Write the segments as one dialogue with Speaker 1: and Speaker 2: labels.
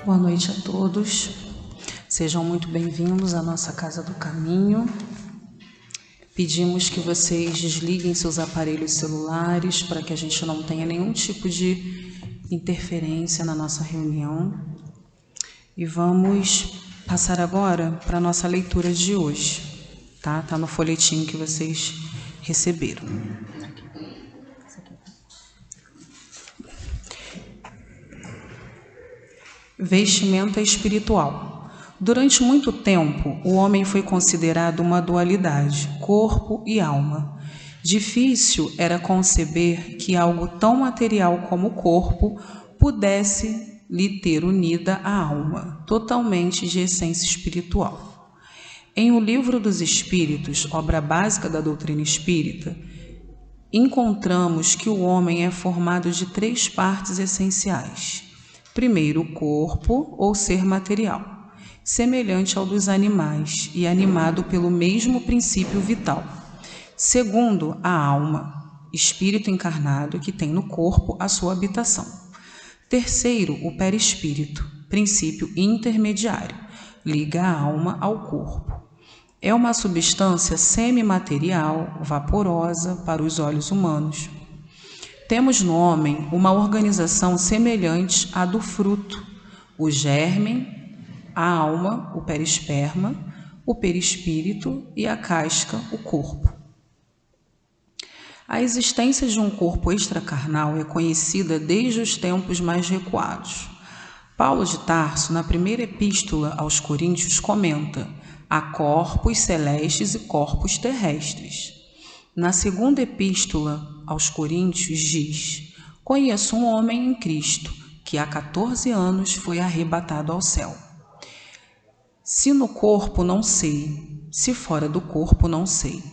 Speaker 1: Boa noite a todos, sejam muito bem-vindos à nossa Casa do Caminho. Pedimos que vocês desliguem seus aparelhos celulares para que a gente não tenha nenhum tipo de interferência na nossa reunião. E vamos passar agora para a nossa leitura de hoje, tá? Tá no folhetinho que vocês receberam. Vestimenta espiritual. Durante muito tempo, o homem foi considerado uma dualidade, corpo e alma. Difícil era conceber que algo tão material como o corpo pudesse lhe ter unida a alma, totalmente de essência espiritual. Em O Livro dos Espíritos, obra básica da doutrina espírita, encontramos que o homem é formado de 3 partes essenciais. Primeiro, o corpo, ou ser material, semelhante ao dos animais e animado pelo mesmo princípio vital. Segundo, a alma, espírito encarnado que tem no corpo a sua habitação. Terceiro, o perispírito, princípio intermediário, liga a alma ao corpo. É uma substância semimaterial, vaporosa para os olhos humanos. Temos no homem uma organização semelhante à do fruto, o germe, a alma, o perisperma, o perispírito e a casca, o corpo. A existência de um corpo extracarnal é conhecida desde os tempos mais recuados. Paulo de Tarso, na primeira epístola aos Coríntios, comenta: há corpos celestes e corpos terrestres. Na segunda epístola aos Coríntios diz: conheço um homem em Cristo, que há 14 anos foi arrebatado ao céu. Se no corpo, não sei, se fora do corpo, não sei.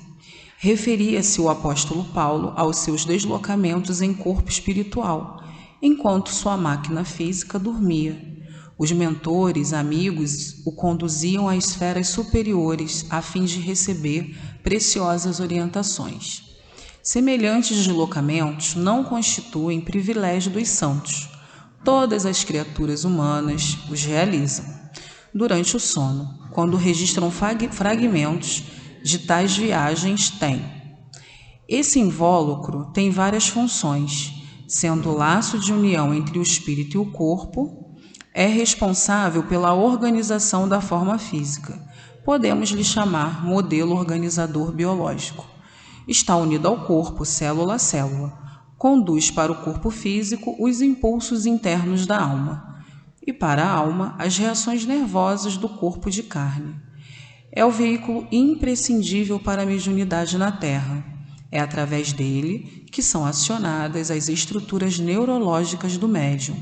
Speaker 1: Referia-se o apóstolo Paulo aos seus deslocamentos em corpo espiritual, enquanto sua máquina física dormia. Os mentores, amigos, o conduziam a esferas superiores a fim de receber preciosas orientações. Semelhantes deslocamentos não constituem privilégio dos santos. Todas as criaturas humanas os realizam durante o sono, quando registram fragmentos de tais viagens têm. Esse invólucro tem várias funções, sendo o laço de união entre o espírito e o corpo, é responsável pela organização da forma física. Podemos lhe chamar modelo organizador biológico. Está unido ao corpo, célula a célula. Conduz para o corpo físico os impulsos internos da alma, e para a alma as reações nervosas do corpo de carne. É o veículo imprescindível para a mediunidade na Terra. É através dele que são acionadas as estruturas neurológicas do médium,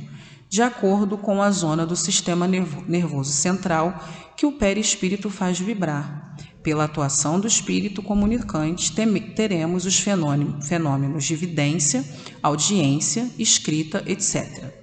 Speaker 1: de acordo com a zona do sistema nervoso central que o perispírito faz vibrar. Pela atuação do espírito comunicante, teremos os fenômenos de vidência, audiência, escrita, etc.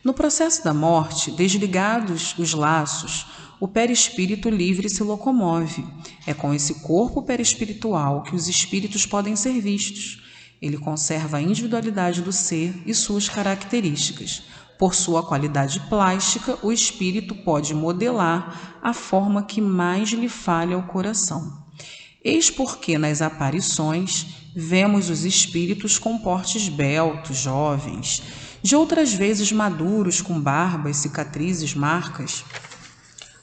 Speaker 1: No processo da morte, desligados os laços, o perispírito livre se locomove. É com esse corpo perispiritual que os espíritos podem ser vistos. Ele conserva a individualidade do ser e suas características. Por sua qualidade plástica, o espírito pode modelar a forma que mais lhe falha ao coração. Eis porque nas aparições vemos os espíritos com portes esbeltos, jovens, de outras vezes maduros, com barbas, cicatrizes, marcas.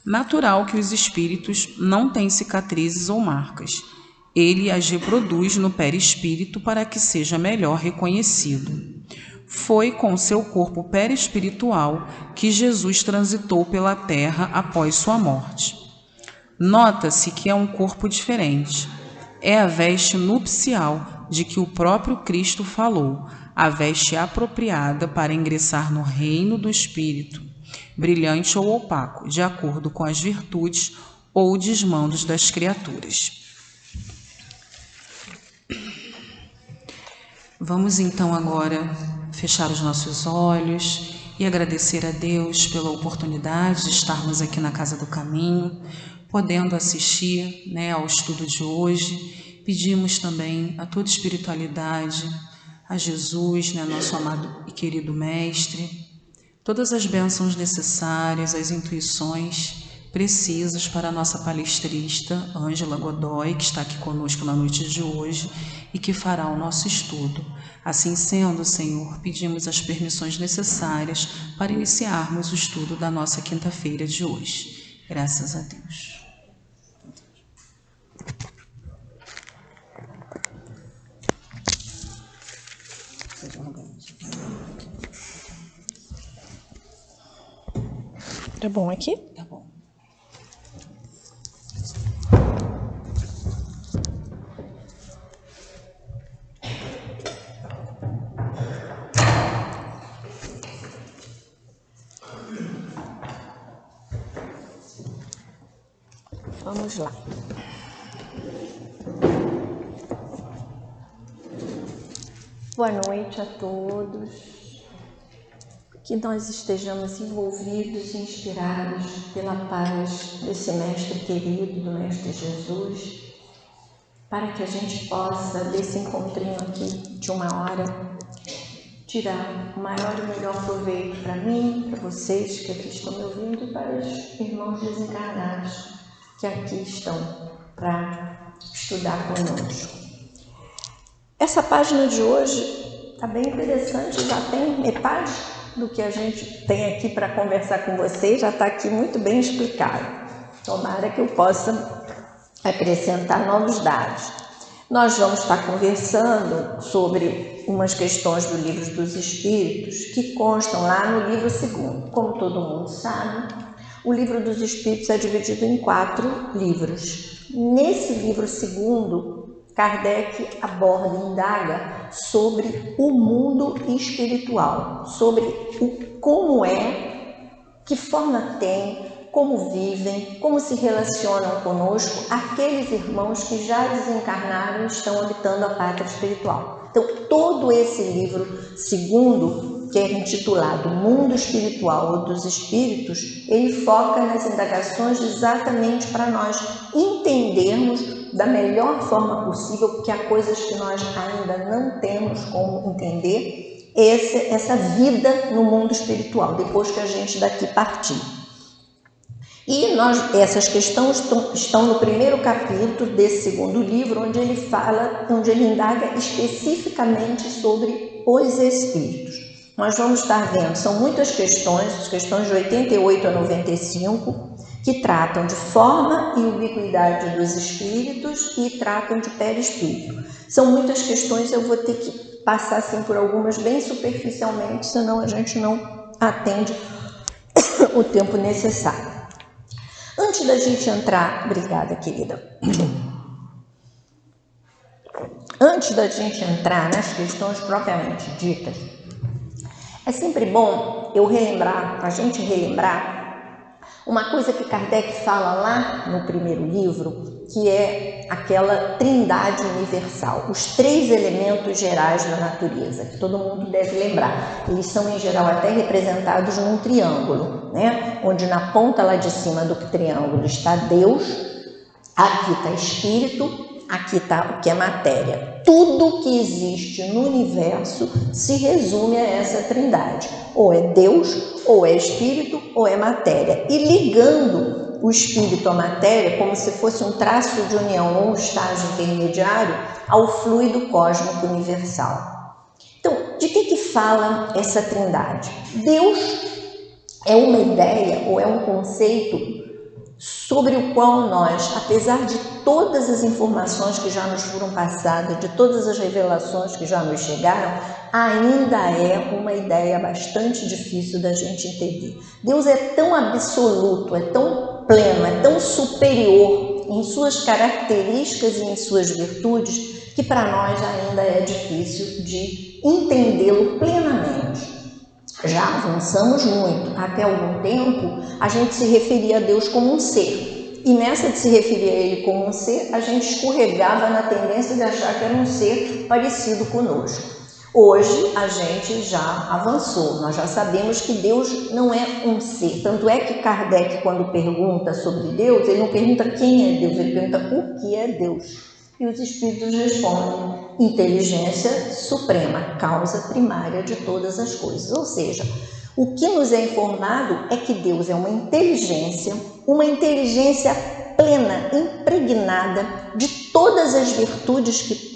Speaker 1: Natural que os espíritos não têm cicatrizes ou marcas. Ele as reproduz no perispírito para que seja melhor reconhecido. Foi com seu corpo perispiritual que Jesus transitou pela terra após sua morte. Nota-se que é um corpo diferente. É a veste nupcial de que o próprio Cristo falou, a veste apropriada para ingressar no reino do Espírito, brilhante ou opaco, de acordo com as virtudes ou desmandos das criaturas. Vamos então agora fechar os nossos olhos e agradecer a Deus pela oportunidade de estarmos aqui na Casa do Caminho, podendo assistir, ao estudo de hoje. Pedimos também a toda espiritualidade, a Jesus, nosso amado e querido Mestre, todas as bênçãos necessárias, as intuições precisas para a nossa palestrista, Ângela Godoy, que está aqui conosco na noite de hoje e que fará o nosso estudo. Assim sendo, Senhor, pedimos as permissões necessárias para iniciarmos o estudo da nossa quinta-feira de hoje. Graças a Deus.
Speaker 2: Tá bom aqui?
Speaker 1: Tá bom.
Speaker 2: Vamos lá. Boa noite a todos. Que nós estejamos envolvidos e inspirados pela paz desse Mestre querido, do Mestre Jesus, para que a gente possa, desse encontrinho aqui de uma hora, tirar o maior e melhor proveito para mim, para vocês que aqui estão me ouvindo e para os irmãos desencarnados que aqui estão para estudar conosco. Essa página de hoje está bem interessante, já tem metade do que a gente tem aqui para conversar com vocês, já está aqui muito bem explicado. Tomara que eu possa acrescentar novos dados. Nós vamos estar conversando sobre umas questões do Livro dos Espíritos que constam lá no livro 2º. Como todo mundo sabe, o Livro dos Espíritos é dividido em 4 livros. Nesse livro 2º, Kardec aborda e indaga sobre o mundo espiritual, sobre como é, que forma tem, como vivem, como se relacionam conosco aqueles irmãos que já desencarnaram e estão habitando a pátria espiritual. Então, todo esse livro 2º, que é intitulado Mundo Espiritual dos Espíritos, ele foca nas indagações exatamente para nós entendermos da melhor forma possível, porque há coisas que nós ainda não temos como entender, essa vida no mundo espiritual, depois que a gente daqui partir. E essas questões estão no primeiro capítulo desse 2º livro, onde ele indaga especificamente sobre os espíritos. Nós vamos estar vendo, são muitas questões, as questões de 88 a 95, que tratam de forma e ubiquidade dos espíritos e tratam de perispírito. São muitas questões, eu vou ter que passar assim, por algumas bem superficialmente, senão a gente não atende o tempo necessário. Antes da gente entrar... Obrigada, querida. Antes da gente entrar nas questões propriamente ditas, é sempre bom a gente relembrar uma coisa que Kardec fala lá no primeiro livro, que é aquela trindade universal, os 3 elementos gerais da natureza, que todo mundo deve lembrar. Eles são, em geral, até representados num triângulo, né? Onde na ponta lá de cima do triângulo está Deus, aqui está Espírito, aqui está o que é matéria. Tudo que existe no universo se resume a essa trindade. Ou é Deus, ou é Espírito, ou é matéria. E ligando o Espírito à matéria, como se fosse um traço de união ou um estágio intermediário, ao fluido cósmico universal. Então, de que fala essa trindade? Deus é uma ideia ou é um conceito sobre o qual nós, apesar de todas as informações que já nos foram passadas, de todas as revelações que já nos chegaram, ainda é uma ideia bastante difícil da gente entender. Deus é tão absoluto, é tão pleno, é tão superior em suas características e em suas virtudes, que para nós ainda é difícil de entendê-lo plenamente. Já avançamos muito. Até algum tempo, a gente se referia a Deus como um ser. E nessa de se referir a Ele como um ser, a gente escorregava na tendência de achar que era um ser parecido conosco. Hoje, a gente já avançou. Nós já sabemos que Deus não é um ser. Tanto é que Kardec, quando pergunta sobre Deus, ele não pergunta quem é Deus, ele pergunta o que é Deus. E os espíritos respondem: inteligência suprema, causa primária de todas as coisas. Ou seja, O que nos é informado é que Deus é uma inteligência plena, impregnada de todas as virtudes que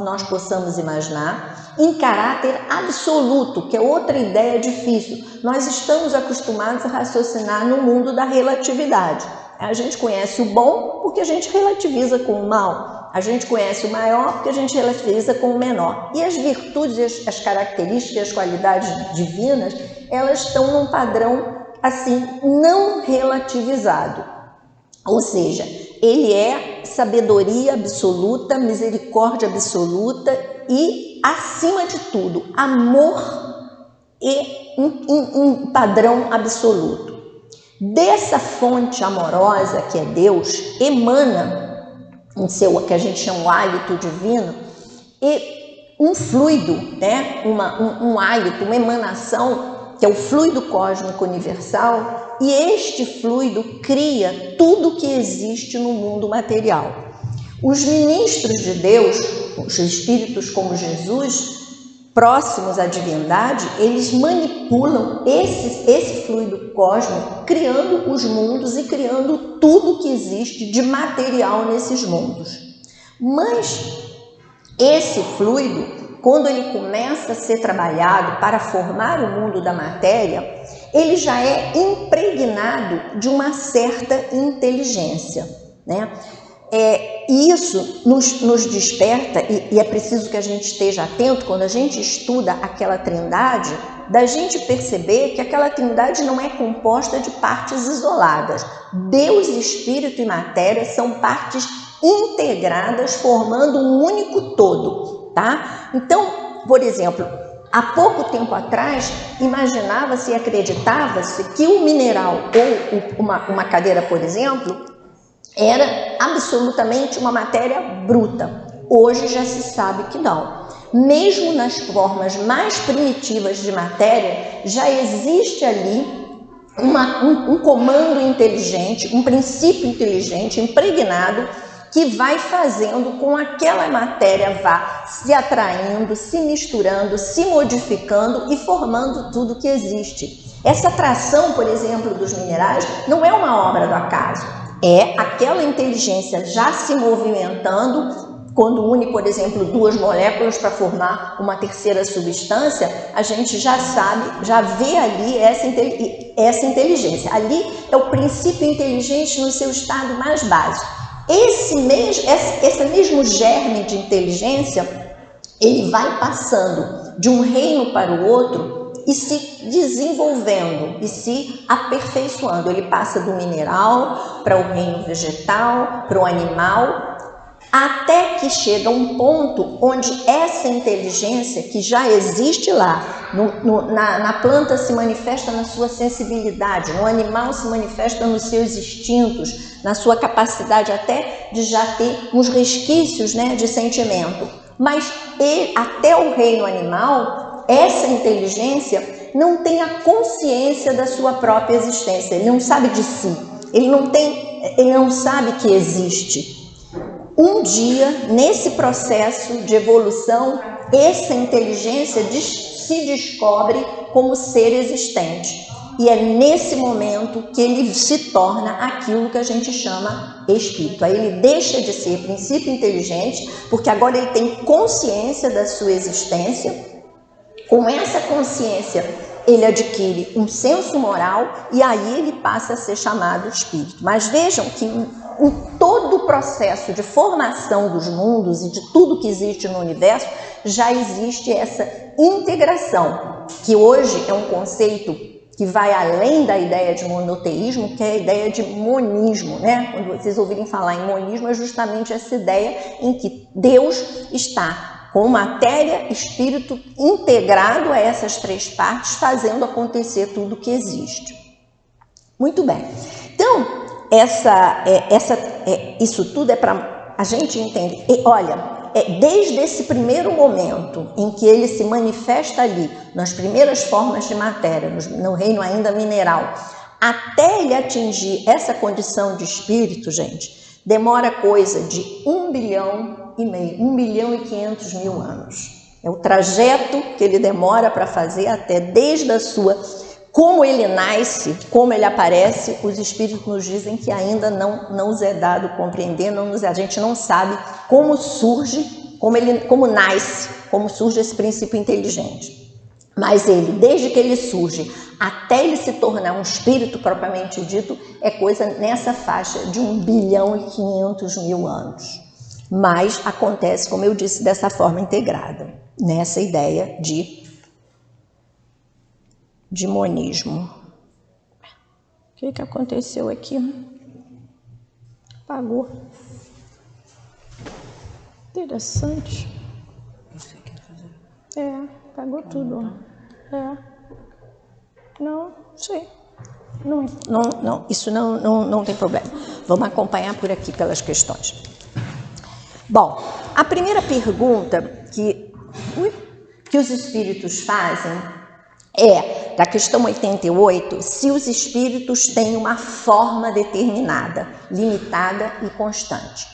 Speaker 2: nós possamos imaginar, em caráter absoluto, que é outra ideia difícil. Nós estamos acostumados a raciocinar no mundo da relatividade. A gente conhece o bom porque a gente relativiza com o mal. A gente conhece o maior porque a gente relativiza com o menor. E as virtudes, as características, as qualidades divinas, elas estão num padrão assim, não relativizado. Ou seja, ele é sabedoria absoluta, misericórdia absoluta e, acima de tudo, amor e um padrão absoluto. Dessa fonte amorosa que é Deus, emana que a gente chama o hálito divino, e um fluido, né? um hálito, uma emanação, que é o fluido cósmico universal, e este fluido cria tudo que existe no mundo material. Os ministros de Deus, os espíritos como Jesus, próximos à divindade, eles manipulam esse fluido cósmico, criando os mundos e criando tudo que existe de material nesses mundos. Mas esse fluido, quando ele começa a ser trabalhado para formar o mundo da matéria, ele já é impregnado de uma certa inteligência, né? Isso nos desperta, e é preciso que a gente esteja atento quando a gente estuda aquela trindade, da gente perceber que aquela trindade não é composta de partes isoladas. Deus, Espírito e Matéria são partes integradas, formando um único todo, tá? Então, por exemplo, há pouco tempo atrás, imaginava-se e acreditava-se que o mineral ou uma cadeira, por exemplo, era absolutamente uma matéria bruta. Hoje já se sabe que não. Mesmo nas formas mais primitivas de matéria, já existe ali um comando inteligente, um princípio inteligente impregnado que vai fazendo com que aquela matéria vá se atraindo, se misturando, se modificando e formando tudo que existe. Essa atração, por exemplo, dos minerais não é uma obra do acaso. É aquela inteligência já se movimentando. Quando une, por exemplo, duas moléculas para formar uma terceira substância, a gente já sabe, já vê ali essa inteligência. Ali é o princípio inteligente no seu estado mais básico. Esse mesmo germe de inteligência, ele vai passando de um reino para o outro e se desenvolvendo e se aperfeiçoando. Ele passa do mineral para o reino vegetal, para o animal, até que chega um ponto onde essa inteligência que já existe lá, na planta se manifesta na sua sensibilidade, no animal se manifesta nos seus instintos, na sua capacidade até de já ter uns resquícios, né, de sentimento. Mas até o reino animal, essa inteligência não tem a consciência da sua própria existência, ele não sabe de si, ele não sabe que existe. Um dia, nesse processo de evolução, essa inteligência se descobre como ser existente. E é nesse momento que ele se torna aquilo que a gente chama espírito. Aí ele deixa de ser princípio inteligente, porque agora ele tem consciência da sua existência. Com essa consciência, ele adquire um senso moral e aí ele passa a ser chamado espírito. Mas vejam que em todo o processo de formação dos mundos e de tudo que existe no universo, já existe essa integração, que hoje é um conceito que vai além da ideia de monoteísmo, que é a ideia de monismo, né? Quando vocês ouvirem falar em monismo, é justamente essa ideia em que Deus está com matéria e espírito integrado a essas três partes, fazendo acontecer tudo que existe. Muito bem. Então, isso tudo é para a gente entender. E, olha, desde esse primeiro momento em que ele se manifesta ali, nas primeiras formas de matéria, no reino ainda mineral, até ele atingir essa condição de espírito, gente, demora coisa de 1,5 bilhão, 1.500.000 anos. É o trajeto que ele demora para fazer até desde a sua como ele nasce, como ele aparece, os espíritos nos dizem que ainda não nos é dado compreender, a gente não sabe como surge, como nasce, como surge esse princípio inteligente. Mas ele, desde que ele surge até ele se tornar um espírito propriamente dito, é coisa nessa faixa de 1.500.000 anos. Mas acontece, como eu disse, dessa forma integrada, nessa ideia de monismo. O que aconteceu aqui? Apagou. Interessante. Apagou tudo. Não sei. Não, isso não tem problema. Vamos acompanhar por aqui pelas questões. Bom, a primeira pergunta que os espíritos fazem é, da questão 88, se os espíritos têm uma forma determinada, limitada e constante.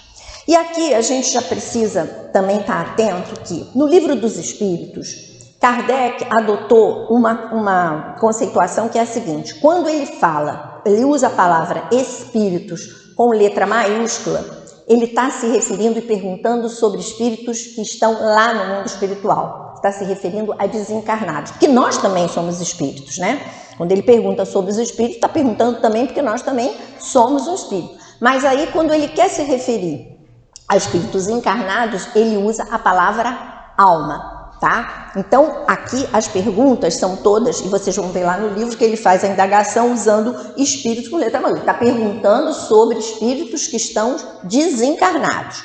Speaker 2: E aqui a gente já precisa também estar atento que, no Livro dos Espíritos, Kardec adotou uma conceituação que é a seguinte: quando ele usa a palavra espíritos com letra maiúscula, ele está se referindo e perguntando sobre espíritos que estão lá no mundo espiritual. Está se referindo a desencarnados, que nós também somos espíritos, né? Quando ele pergunta sobre os espíritos, está perguntando também porque nós também somos um espírito. Mas aí, quando ele quer se referir a espíritos encarnados, ele usa a palavra alma, tá? Então, aqui as perguntas são todas, e vocês vão ver lá no livro que ele faz a indagação usando espíritos com letra maiúscula. Está perguntando sobre espíritos que estão desencarnados.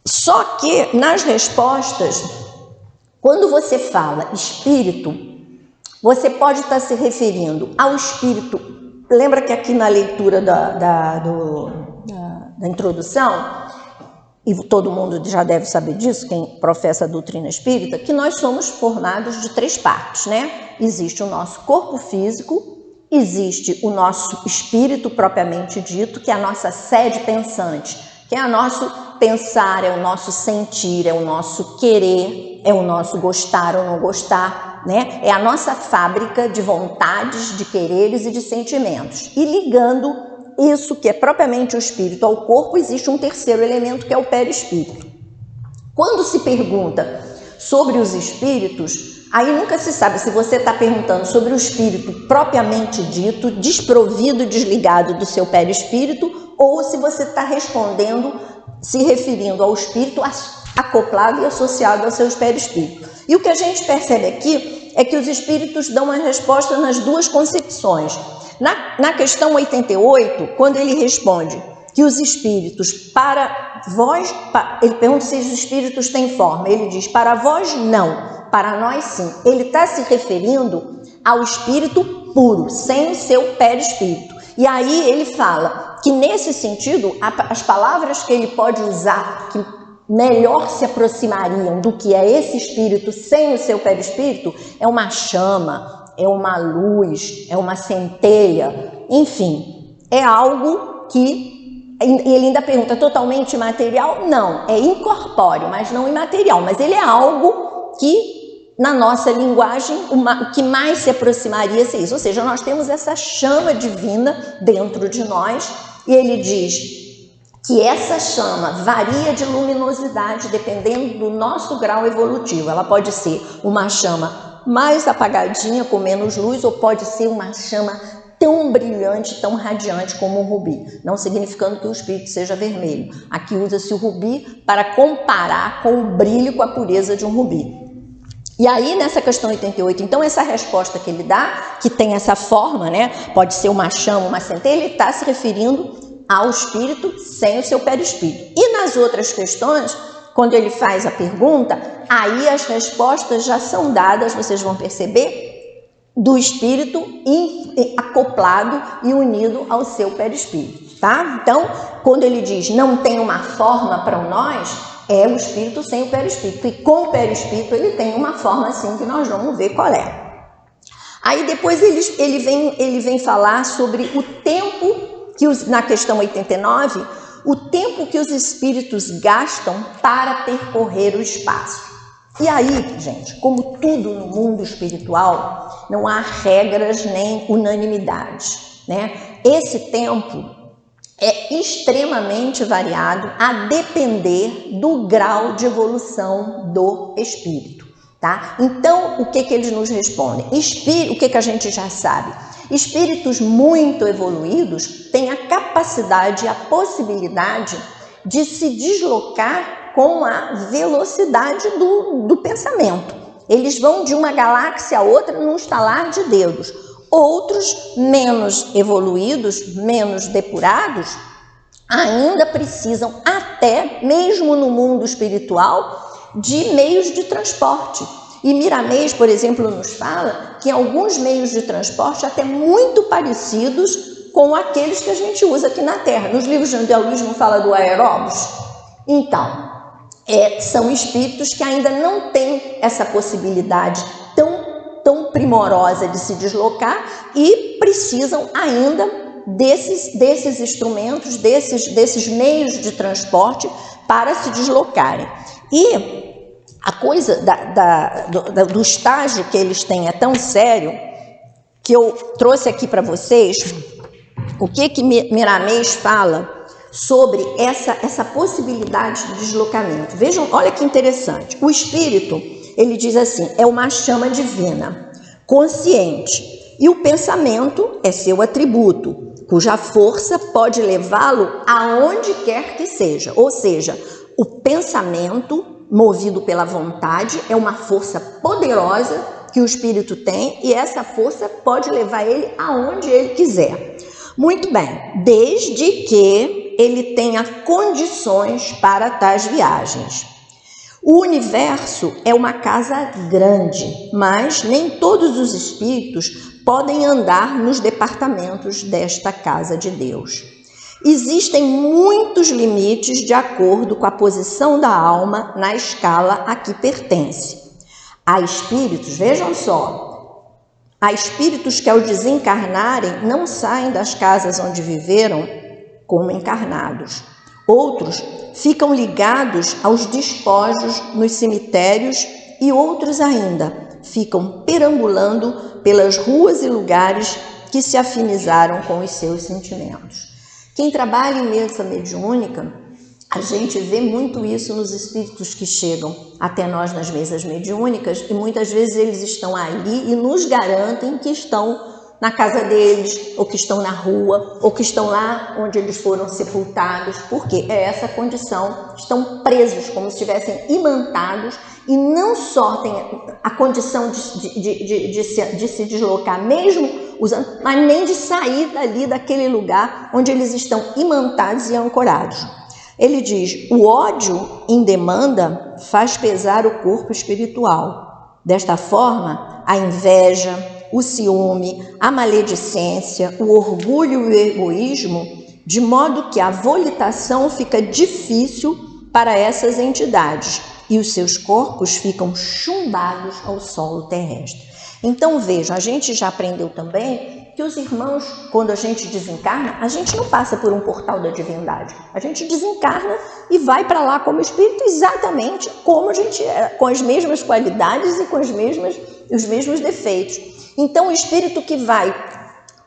Speaker 2: Só que, nas respostas, quando você fala espírito, você pode estar se referindo ao espírito. Lembra que aqui na leitura da introdução, e todo mundo já deve saber disso, quem professa a doutrina espírita, que nós somos formados de 3 partes, né? Existe o nosso corpo físico, existe o nosso espírito propriamente dito, que é a nossa sede pensante, que é o nosso pensar, é o nosso sentir, é o nosso querer, é o nosso gostar ou não gostar, né? É a nossa fábrica de vontades, de quereres e de sentimentos. E ligando isso que é propriamente o espírito ao corpo, existe um terceiro elemento que é o perispírito. Quando se pergunta sobre os espíritos, aí nunca se sabe se você está perguntando sobre o espírito propriamente dito, desprovido, desligado do seu perispírito, ou se você está respondendo, se referindo ao espírito acoplado e associado ao seu perispírito. E o que a gente percebe aqui é que os espíritos dão uma resposta nas duas concepções. Na questão 88, quando ele responde que os espíritos, para vós, ele pergunta se os espíritos têm forma, ele diz, para vós não, para nós sim. Ele está se referindo ao espírito puro, sem o seu perispírito. E aí ele fala que nesse sentido, as palavras que ele pode usar, que melhor se aproximariam do que é esse espírito sem o seu perispírito, é uma chama, é uma luz, é uma centelha, enfim, é algo que, ele ainda pergunta, totalmente imaterial? Não, é incorpóreo, mas não imaterial, mas ele é algo que, na nossa linguagem, o que mais se aproximaria é isso, ou seja, nós temos essa chama divina dentro de nós, e ele diz que essa chama varia de luminosidade dependendo do nosso grau evolutivo. Ela pode ser uma chama mais apagadinha, com menos luz, ou pode ser uma chama tão brilhante, tão radiante como um rubi, não significando que o espírito seja vermelho. Aqui usa-se o rubi para comparar com o brilho, com a pureza de um rubi. E aí, nessa questão 88, então essa resposta que ele dá, que tem essa forma, né, pode ser uma chama, uma centelha, ele está se referindo ao espírito sem o seu perispírito. E nas outras questões, quando ele faz a pergunta, aí as respostas já são dadas, vocês vão perceber, do espírito acoplado e unido ao seu perispírito, tá? Então, quando ele diz não tem uma forma para nós, é o espírito sem o perispírito. E com o perispírito ele tem uma forma assim que nós vamos ver qual é. Aí depois ele vem falar sobre o tempo que, na questão 89, o tempo que os espíritos gastam para percorrer o espaço. E aí, gente, como tudo no mundo espiritual, não há regras nem unanimidades, né? Esse tempo é extremamente variado a depender do grau de evolução do espírito, tá? Então, o que eles nos respondem? O que a gente já sabe? Espíritos muito evoluídos têm a capacidade e a possibilidade de se deslocar com a velocidade do pensamento. Eles vão de uma galáxia a outra num estalar de dedos. Outros, menos evoluídos, menos depurados, ainda precisam, até mesmo no mundo espiritual, de meios de transporte. E Miramês, por exemplo, nos fala que alguns meios de transporte até muito parecidos com aqueles que a gente usa aqui na Terra. Nos livros de André Luiz não fala do aeróbus? Então, são espíritos que ainda não têm essa possibilidade tão primorosa de se deslocar e precisam ainda desses instrumentos, desses meios de transporte para se deslocarem. E a coisa do estágio que eles têm é tão sério que eu trouxe aqui para vocês o que Miramês fala sobre essa possibilidade de deslocamento. Vejam, olha que interessante. O espírito, ele diz assim, é uma chama divina, consciente, e o pensamento é seu atributo, cuja força pode levá-lo aonde quer que seja. Ou seja, o pensamento, movido pela vontade, é uma força poderosa que o espírito tem, e essa força pode levar ele aonde ele quiser. Muito bem, desde que ele tenha condições para tais viagens. O universo é uma casa grande, mas nem todos os espíritos podem andar nos departamentos desta casa de Deus. Existem muitos limites de acordo com a posição da alma na escala a que pertence. Há espíritos, vejam só, há espíritos que ao desencarnarem não saem das casas onde viveram como encarnados. Outros ficam ligados aos despojos nos cemitérios e outros ainda ficam perambulando pelas ruas e lugares que se afinizaram com os seus sentimentos. Quem trabalha em mesa mediúnica, a gente vê muito isso nos espíritos que chegam até nós nas mesas mediúnicas, e muitas vezes eles estão ali e nos garantem que estão na casa deles, ou que estão na rua, ou que estão lá onde eles foram sepultados, porque é essa condição, estão presos como se estivessem imantados, e não só tem a condição de se deslocar mesmo usando, mas nem de sair dali daquele lugar onde eles estão imantados e ancorados. Ele diz, o ódio em demanda faz pesar o corpo espiritual. Desta forma, a inveja, o ciúme, a maledicência, o orgulho e o egoísmo, de modo que a volitação fica difícil para essas entidades e os seus corpos ficam chumbados ao solo terrestre. Então vejam, a gente já aprendeu também que os irmãos, quando a gente desencarna, a gente não passa por um portal da divindade. A gente desencarna e vai para lá como espírito exatamente como a gente era, com as mesmas qualidades e com os mesmos defeitos. Então, o espírito que vai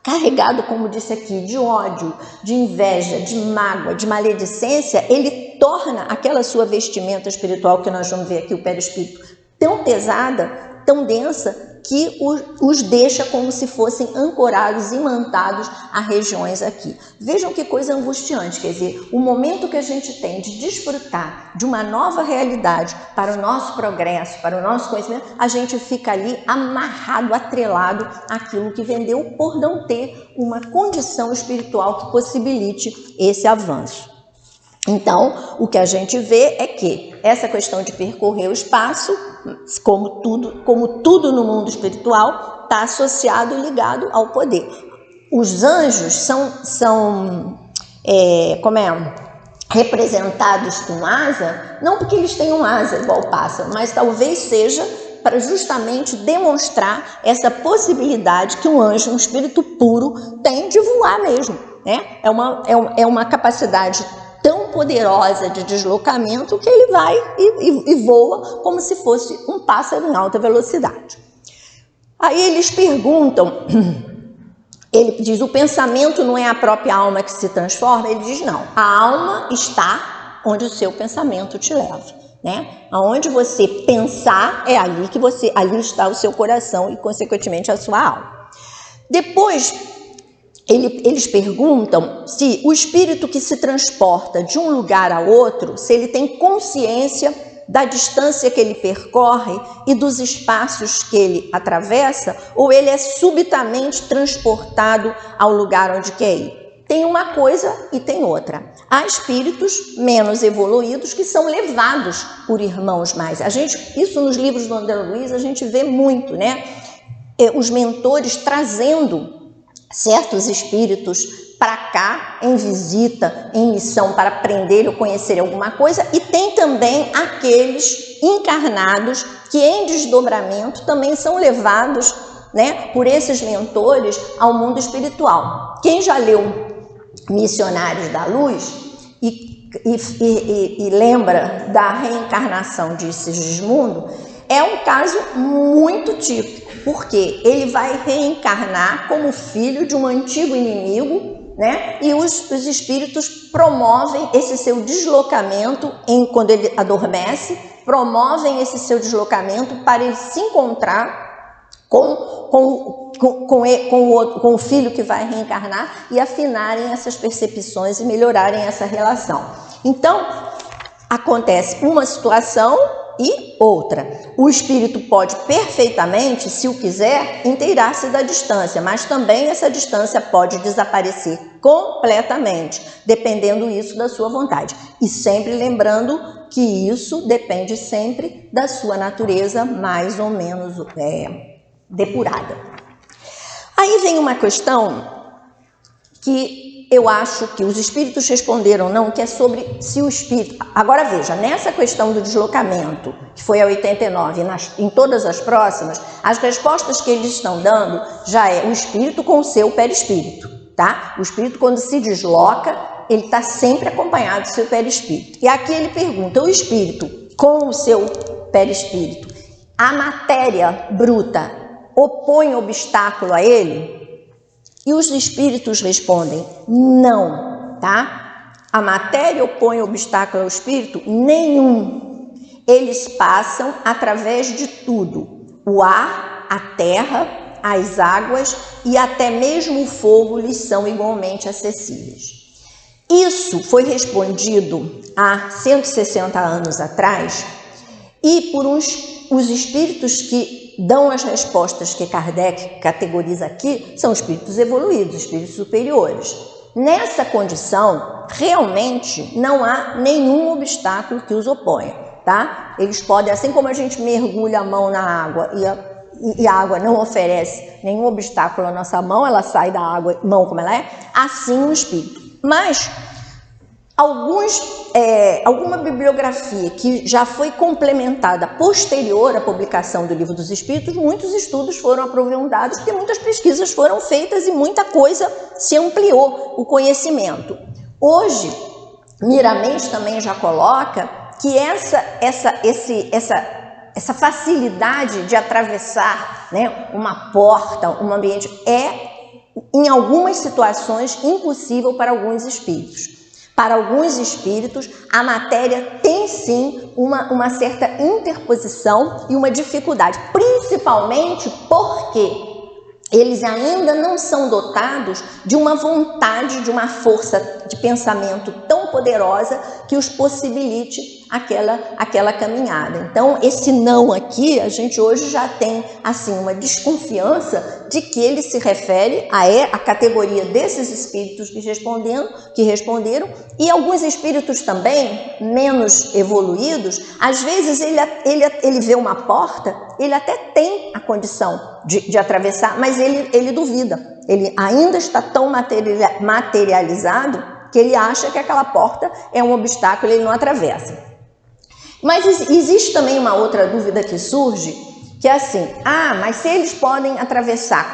Speaker 2: carregado, como disse aqui, de ódio, de inveja, de mágoa, de maledicência, ele torna aquela sua vestimenta espiritual, que nós vamos ver aqui, o perispírito, tão pesada, tão densa, que os deixa como se fossem ancorados, imantados a regiões aqui. Vejam que coisa angustiante, quer dizer, o momento que a gente tem de desfrutar de uma nova realidade para o nosso progresso, para o nosso conhecimento, a gente fica ali amarrado, atrelado àquilo que vendeu por não ter uma condição espiritual que possibilite esse avanço. Então, o que a gente vê é que essa questão de percorrer o espaço, como tudo no mundo espiritual, está associado e ligado ao poder. Os anjos são representados com asa, não porque eles tenham asa igual o pássaro, mas talvez seja para justamente demonstrar essa possibilidade que um anjo, um espírito puro, tem de voar mesmo, né? É uma capacidade tão poderosa de deslocamento que ele vai e voa como se fosse um pássaro em alta velocidade. Aí eles perguntam, ele diz, o pensamento não é a própria alma que se transforma? Ele diz, não, a alma está onde o seu pensamento te leva, né? Aonde você pensar, é ali que ali está o seu coração e, consequentemente, a sua alma. Depois, eles perguntam se o espírito que se transporta de um lugar a outro, se ele tem consciência da distância que ele percorre e dos espaços que ele atravessa, ou ele é subitamente transportado ao lugar onde quer ir. Tem uma coisa e tem outra. Há espíritos menos evoluídos que são levados por irmãos mais. Isso nos livros do André Luiz a gente vê muito, né? Os mentores trazendo certos espíritos para cá, em visita, em missão, para aprender ou conhecer alguma coisa, e tem também aqueles encarnados que em desdobramento também são levados, né, por esses mentores ao mundo espiritual. Quem já leu Missionários da Luz e lembra da reencarnação de Sigismundo, é um caso muito típico, porque ele vai reencarnar como filho de um antigo inimigo, né? E os espíritos promovem esse seu deslocamento, quando ele adormece, promovem esse seu deslocamento para ele se encontrar com o filho que vai reencarnar e afinarem essas percepções e melhorarem essa relação. Então, acontece uma situação e outra. O espírito pode perfeitamente, se o quiser, inteirar-se da distância, mas também essa distância pode desaparecer completamente, dependendo isso da sua vontade. E sempre lembrando que isso depende sempre da sua natureza mais ou menos depurada. Aí vem uma questão que eu acho que os espíritos responderam não, que é sobre se o espírito... Agora veja, nessa questão do deslocamento, que foi a 89, em todas as próximas, as respostas que eles estão dando já é o espírito com o seu perispírito, tá? O espírito, quando se desloca, ele está sempre acompanhado do seu perispírito. E aqui ele pergunta, o espírito com o seu perispírito, a matéria bruta opõe obstáculo a ele? E os espíritos respondem, não, tá? A matéria opõe obstáculo ao espírito? Nenhum. Eles passam através de tudo. O ar, a terra, as águas e até mesmo o fogo lhes são igualmente acessíveis. Isso foi respondido há 160 anos atrás e por os espíritos que dão as respostas que Kardec categoriza aqui, são espíritos evoluídos, espíritos superiores. Nessa condição, realmente não há nenhum obstáculo que os oponha, tá? Eles podem, assim como a gente mergulha a mão na água e a água não oferece nenhum obstáculo à nossa mão, ela sai da água, mão como ela é, assim o espírito. Mas alguma bibliografia que já foi complementada posterior à publicação do Livro dos Espíritos, muitos estudos foram aprofundados, porque muitas pesquisas foram feitas e muita coisa se ampliou o conhecimento. Hoje, Miramês também já coloca que essa facilidade de atravessar, né, uma porta, um ambiente, em algumas situações, impossível para alguns espíritos. Para alguns espíritos, a matéria tem sim uma certa interposição e uma dificuldade, principalmente porque eles ainda não são dotados de uma vontade, de uma força de pensamento tão poderosa que os possibilite aquela caminhada. Então, esse não aqui, a gente hoje já tem assim uma desconfiança de que ele se refere a categoria desses espíritos que responderam, e alguns espíritos também, menos evoluídos, às vezes ele vê uma porta, ele até tem a condição de atravessar, mas ele duvida. Ele ainda está tão materializado que ele acha que aquela porta é um obstáculo e ele não atravessa. Mas existe também uma outra dúvida que surge, que é assim, mas se eles podem atravessar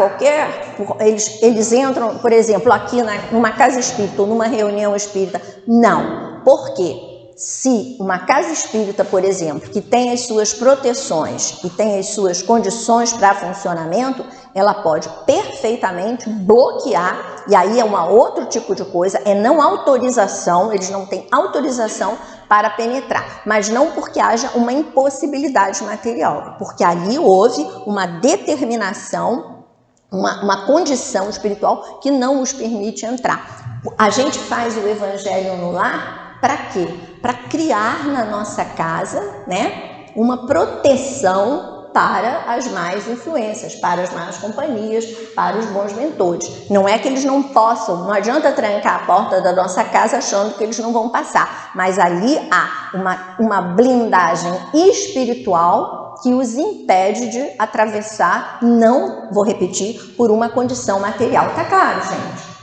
Speaker 2: eles entram, por exemplo, aqui numa casa espírita ou numa reunião espírita, não, Por quê? Se uma casa espírita, por exemplo, que tem as suas proteções e tem as suas condições para funcionamento, ela pode perfeitamente bloquear, e aí é um outro tipo de coisa, é não autorização, eles não têm autorização para penetrar, mas não porque haja uma impossibilidade material, porque ali houve uma determinação, uma condição espiritual que não os permite entrar. A gente faz o evangelho no lar para quê? Para criar na nossa casa, né, uma proteção para as más influências, para as más companhias, para os bons mentores. Não é que eles não possam, não adianta trancar a porta da nossa casa achando que eles não vão passar, mas ali há uma blindagem espiritual que os impede de atravessar, não, vou repetir, por uma condição material. Tá claro, gente?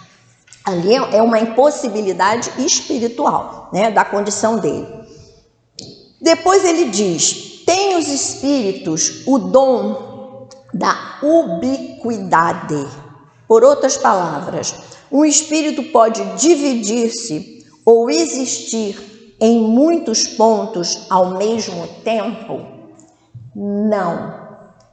Speaker 2: Ali é uma impossibilidade espiritual, né, da condição dele. Depois ele diz, tem os espíritos o dom da ubiquidade. Por outras palavras, um espírito pode dividir-se ou existir em muitos pontos ao mesmo tempo? Não.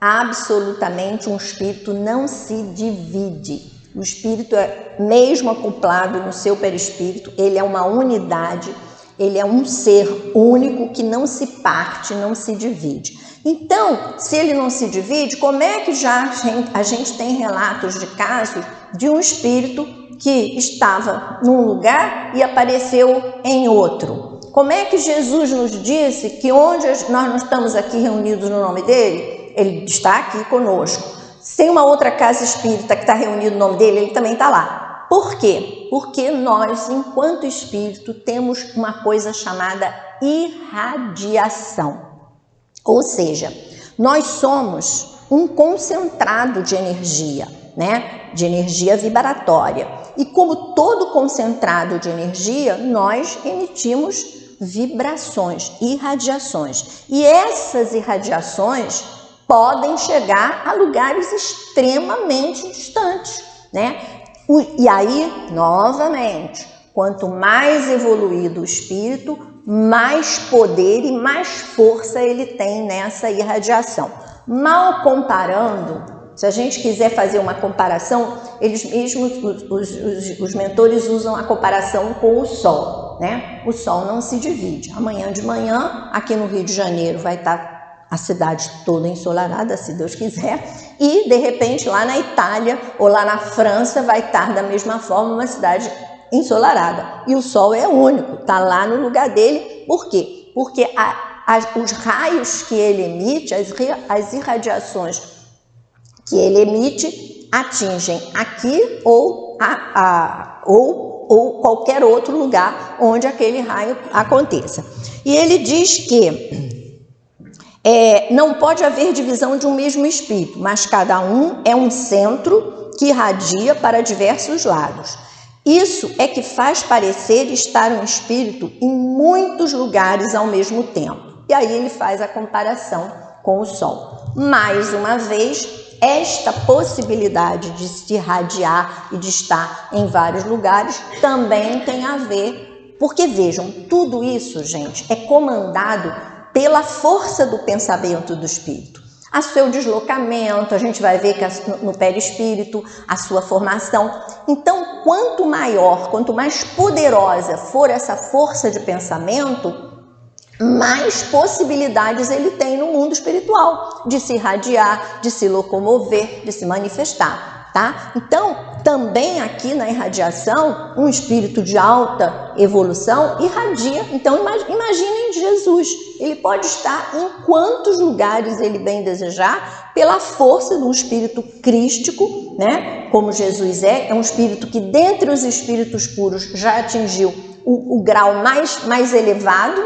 Speaker 2: Absolutamente um espírito não se divide. O espírito é mesmo acoplado no seu perispírito, ele é uma unidade, ele é um ser único que não se parte, não se divide. Então, se ele não se divide, como é que já a gente tem relatos de casos de um espírito que estava num lugar e apareceu em outro? Como é que Jesus nos disse que onde nós não estamos aqui reunidos no nome dele, ele está aqui conosco? Se tem uma outra casa espírita que está reunido no nome dele, ele também está lá. Por quê? Porque nós, enquanto espírito, temos uma coisa chamada irradiação. Ou seja, nós somos um concentrado de energia, né? De energia vibratória. E como todo concentrado de energia, nós emitimos vibrações, irradiações. E essas irradiações podem chegar a lugares extremamente distantes, né? E aí, novamente, quanto mais evoluído o espírito, mais poder e mais força ele tem nessa irradiação. Mal comparando, se a gente quiser fazer uma comparação, eles mesmos, os mentores usam a comparação com o Sol, né? O Sol não se divide. Amanhã de manhã, aqui no Rio de Janeiro, vai estar a cidade toda ensolarada, se Deus quiser, e de repente lá na Itália ou lá na França vai estar da mesma forma uma cidade ensolarada. E o Sol é único, está lá no lugar dele. Por quê? Porque os raios que ele emite, as irradiações que ele emite, atingem aqui ou qualquer outro lugar onde aquele raio aconteça. E ele diz que não pode haver divisão de um mesmo espírito, mas cada um é um centro que irradia para diversos lados. Isso é que faz parecer estar um espírito em muitos lugares ao mesmo tempo. E aí ele faz a comparação com o Sol. Mais uma vez, esta possibilidade de se irradiar e de estar em vários lugares também tem a ver, porque vejam, tudo isso, gente, é comandado pela força do pensamento do espírito. A seu deslocamento, a gente vai ver que no perispírito, a sua formação. Então, quanto maior, quanto mais poderosa for essa força de pensamento, mais possibilidades ele tem no mundo espiritual de se irradiar, de se locomover, de se manifestar, tá? Então, também aqui na irradiação, um espírito de alta evolução irradia. Então, imaginem Jesus. Ele pode estar em quantos lugares ele bem desejar, pela força de um espírito crístico, né? Como Jesus é um espírito que, dentre os espíritos puros, já atingiu o grau mais elevado.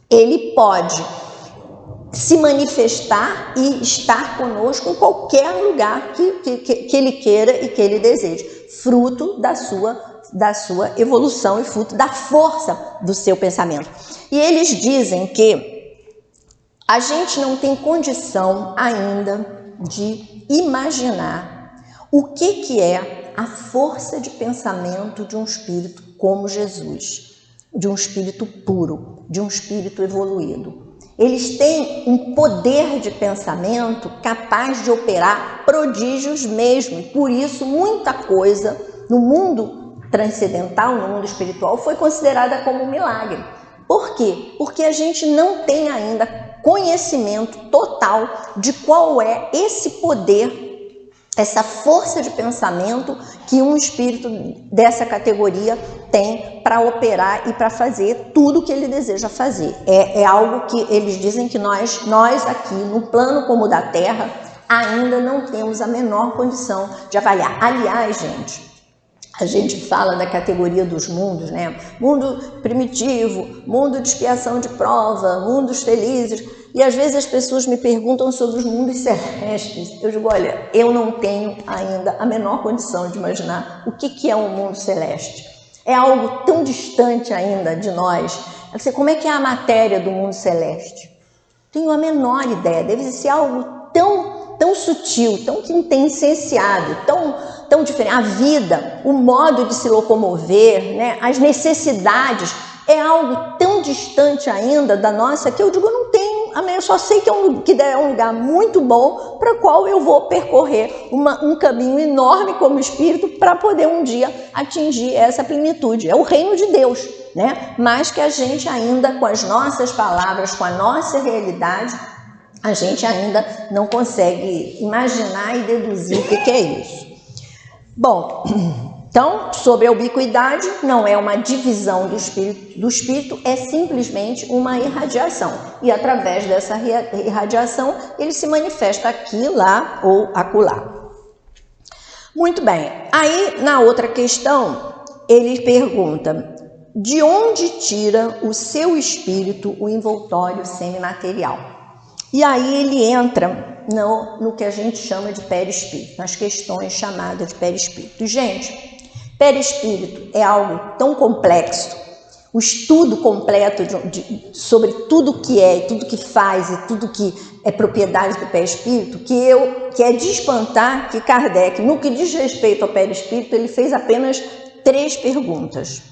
Speaker 2: Ele pode se manifestar e estar conosco em qualquer lugar que ele queira e que ele deseje, fruto da sua evolução e fruto da força do seu pensamento. E eles dizem que a gente não tem condição ainda de imaginar o que é a força de pensamento de um espírito como Jesus. de um espírito puro, de um espírito evoluído. Eles têm um poder de pensamento capaz de operar prodígios mesmo, e por isso muita coisa no mundo transcendental, no mundo espiritual, foi considerada como um milagre. Por quê? Porque a gente não tem ainda conhecimento total de qual é esse poder, essa força de pensamento que um espírito dessa categoria tem para operar e para fazer tudo o que ele deseja fazer. É algo que eles dizem que nós aqui no plano como o da Terra ainda não temos a menor condição de avaliar. Aliás, gente, a gente fala da categoria dos mundos, né? Mundo primitivo, mundo de expiação de prova, mundos felizes. E às vezes as pessoas me perguntam sobre os mundos celestes. Eu digo, olha, eu não tenho ainda a menor condição de imaginar o que é um mundo celeste. É algo tão distante ainda de nós. Como é que é a matéria do mundo celeste? Tenho a menor ideia. Deve ser algo tão sutil, tão intenciado, tão diferente. A vida, o modo de se locomover, né? As necessidades, é algo tão distante ainda da nossa que eu digo, eu não tenho, eu só sei que é um lugar muito bom para o qual eu vou percorrer um caminho enorme como espírito para poder um dia atingir essa plenitude. É o reino de Deus, né? Mas que a gente ainda, com as nossas palavras, com a nossa realidade, a gente ainda não consegue imaginar e deduzir o que é isso. Bom, então, sobre a ubiquidade, não é uma divisão do espírito, é simplesmente uma irradiação. E através dessa irradiação, ele se manifesta aqui, lá ou acolá. Muito bem. Aí, na outra questão, ele pergunta: de onde tira o seu espírito o envoltório semimaterial? E aí ele entra no que a gente chama de perispírito, nas questões chamadas de perispírito. Gente, perispírito é algo tão complexo, o estudo completo sobre tudo que é, e tudo que faz e tudo que é propriedade do perispírito, que é de espantar que Kardec, no que diz respeito ao perispírito, ele fez apenas 3 perguntas.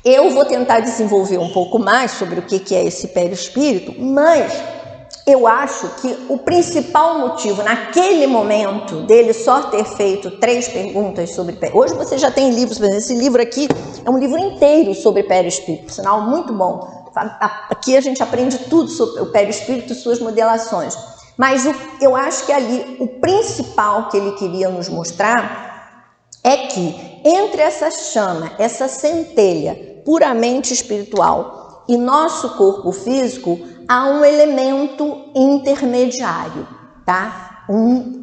Speaker 2: Eu vou tentar desenvolver um pouco mais sobre o que é esse perispírito, mas eu acho que o principal motivo, naquele momento, dele só ter feito 3 perguntas sobre perispírito. Hoje você já tem livros, por exemplo, esse livro aqui é um livro inteiro sobre perispírito, por sinal muito bom. Aqui a gente aprende tudo sobre o perispírito e suas modelações. Mas eu acho que ali o principal que ele queria nos mostrar é que entre essa chama, essa centelha puramente espiritual e nosso corpo físico, há um elemento intermediário, tá?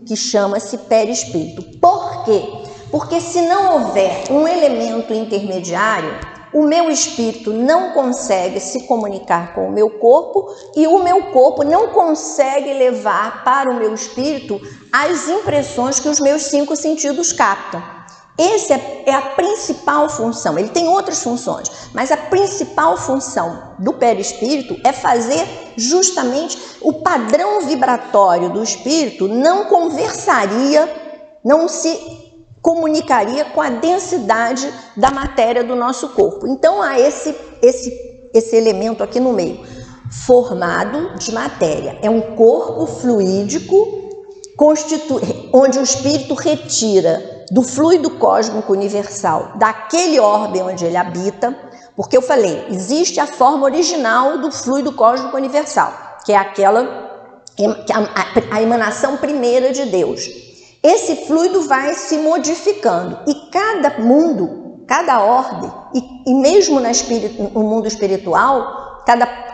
Speaker 2: Que chama-se perispírito. Por quê? Porque se não houver um elemento intermediário, o meu espírito não consegue se comunicar com o meu corpo e o meu corpo não consegue levar para o meu espírito as impressões que os meus 5 sentidos captam. Essa é a principal função. Ele tem outras funções, mas a principal função do perispírito é fazer justamente o padrão vibratório do espírito não conversaria, não se comunicaria com a densidade da matéria do nosso corpo. Então há esse elemento aqui no meio, formado de matéria. É um corpo fluídico onde o espírito retira do fluido cósmico universal, daquele orbe onde ele habita, porque eu falei, existe a forma original do fluido cósmico universal, que é a emanação primeira de Deus. Esse fluido vai se modificando e cada mundo, cada orbe, e mesmo no mundo espiritual,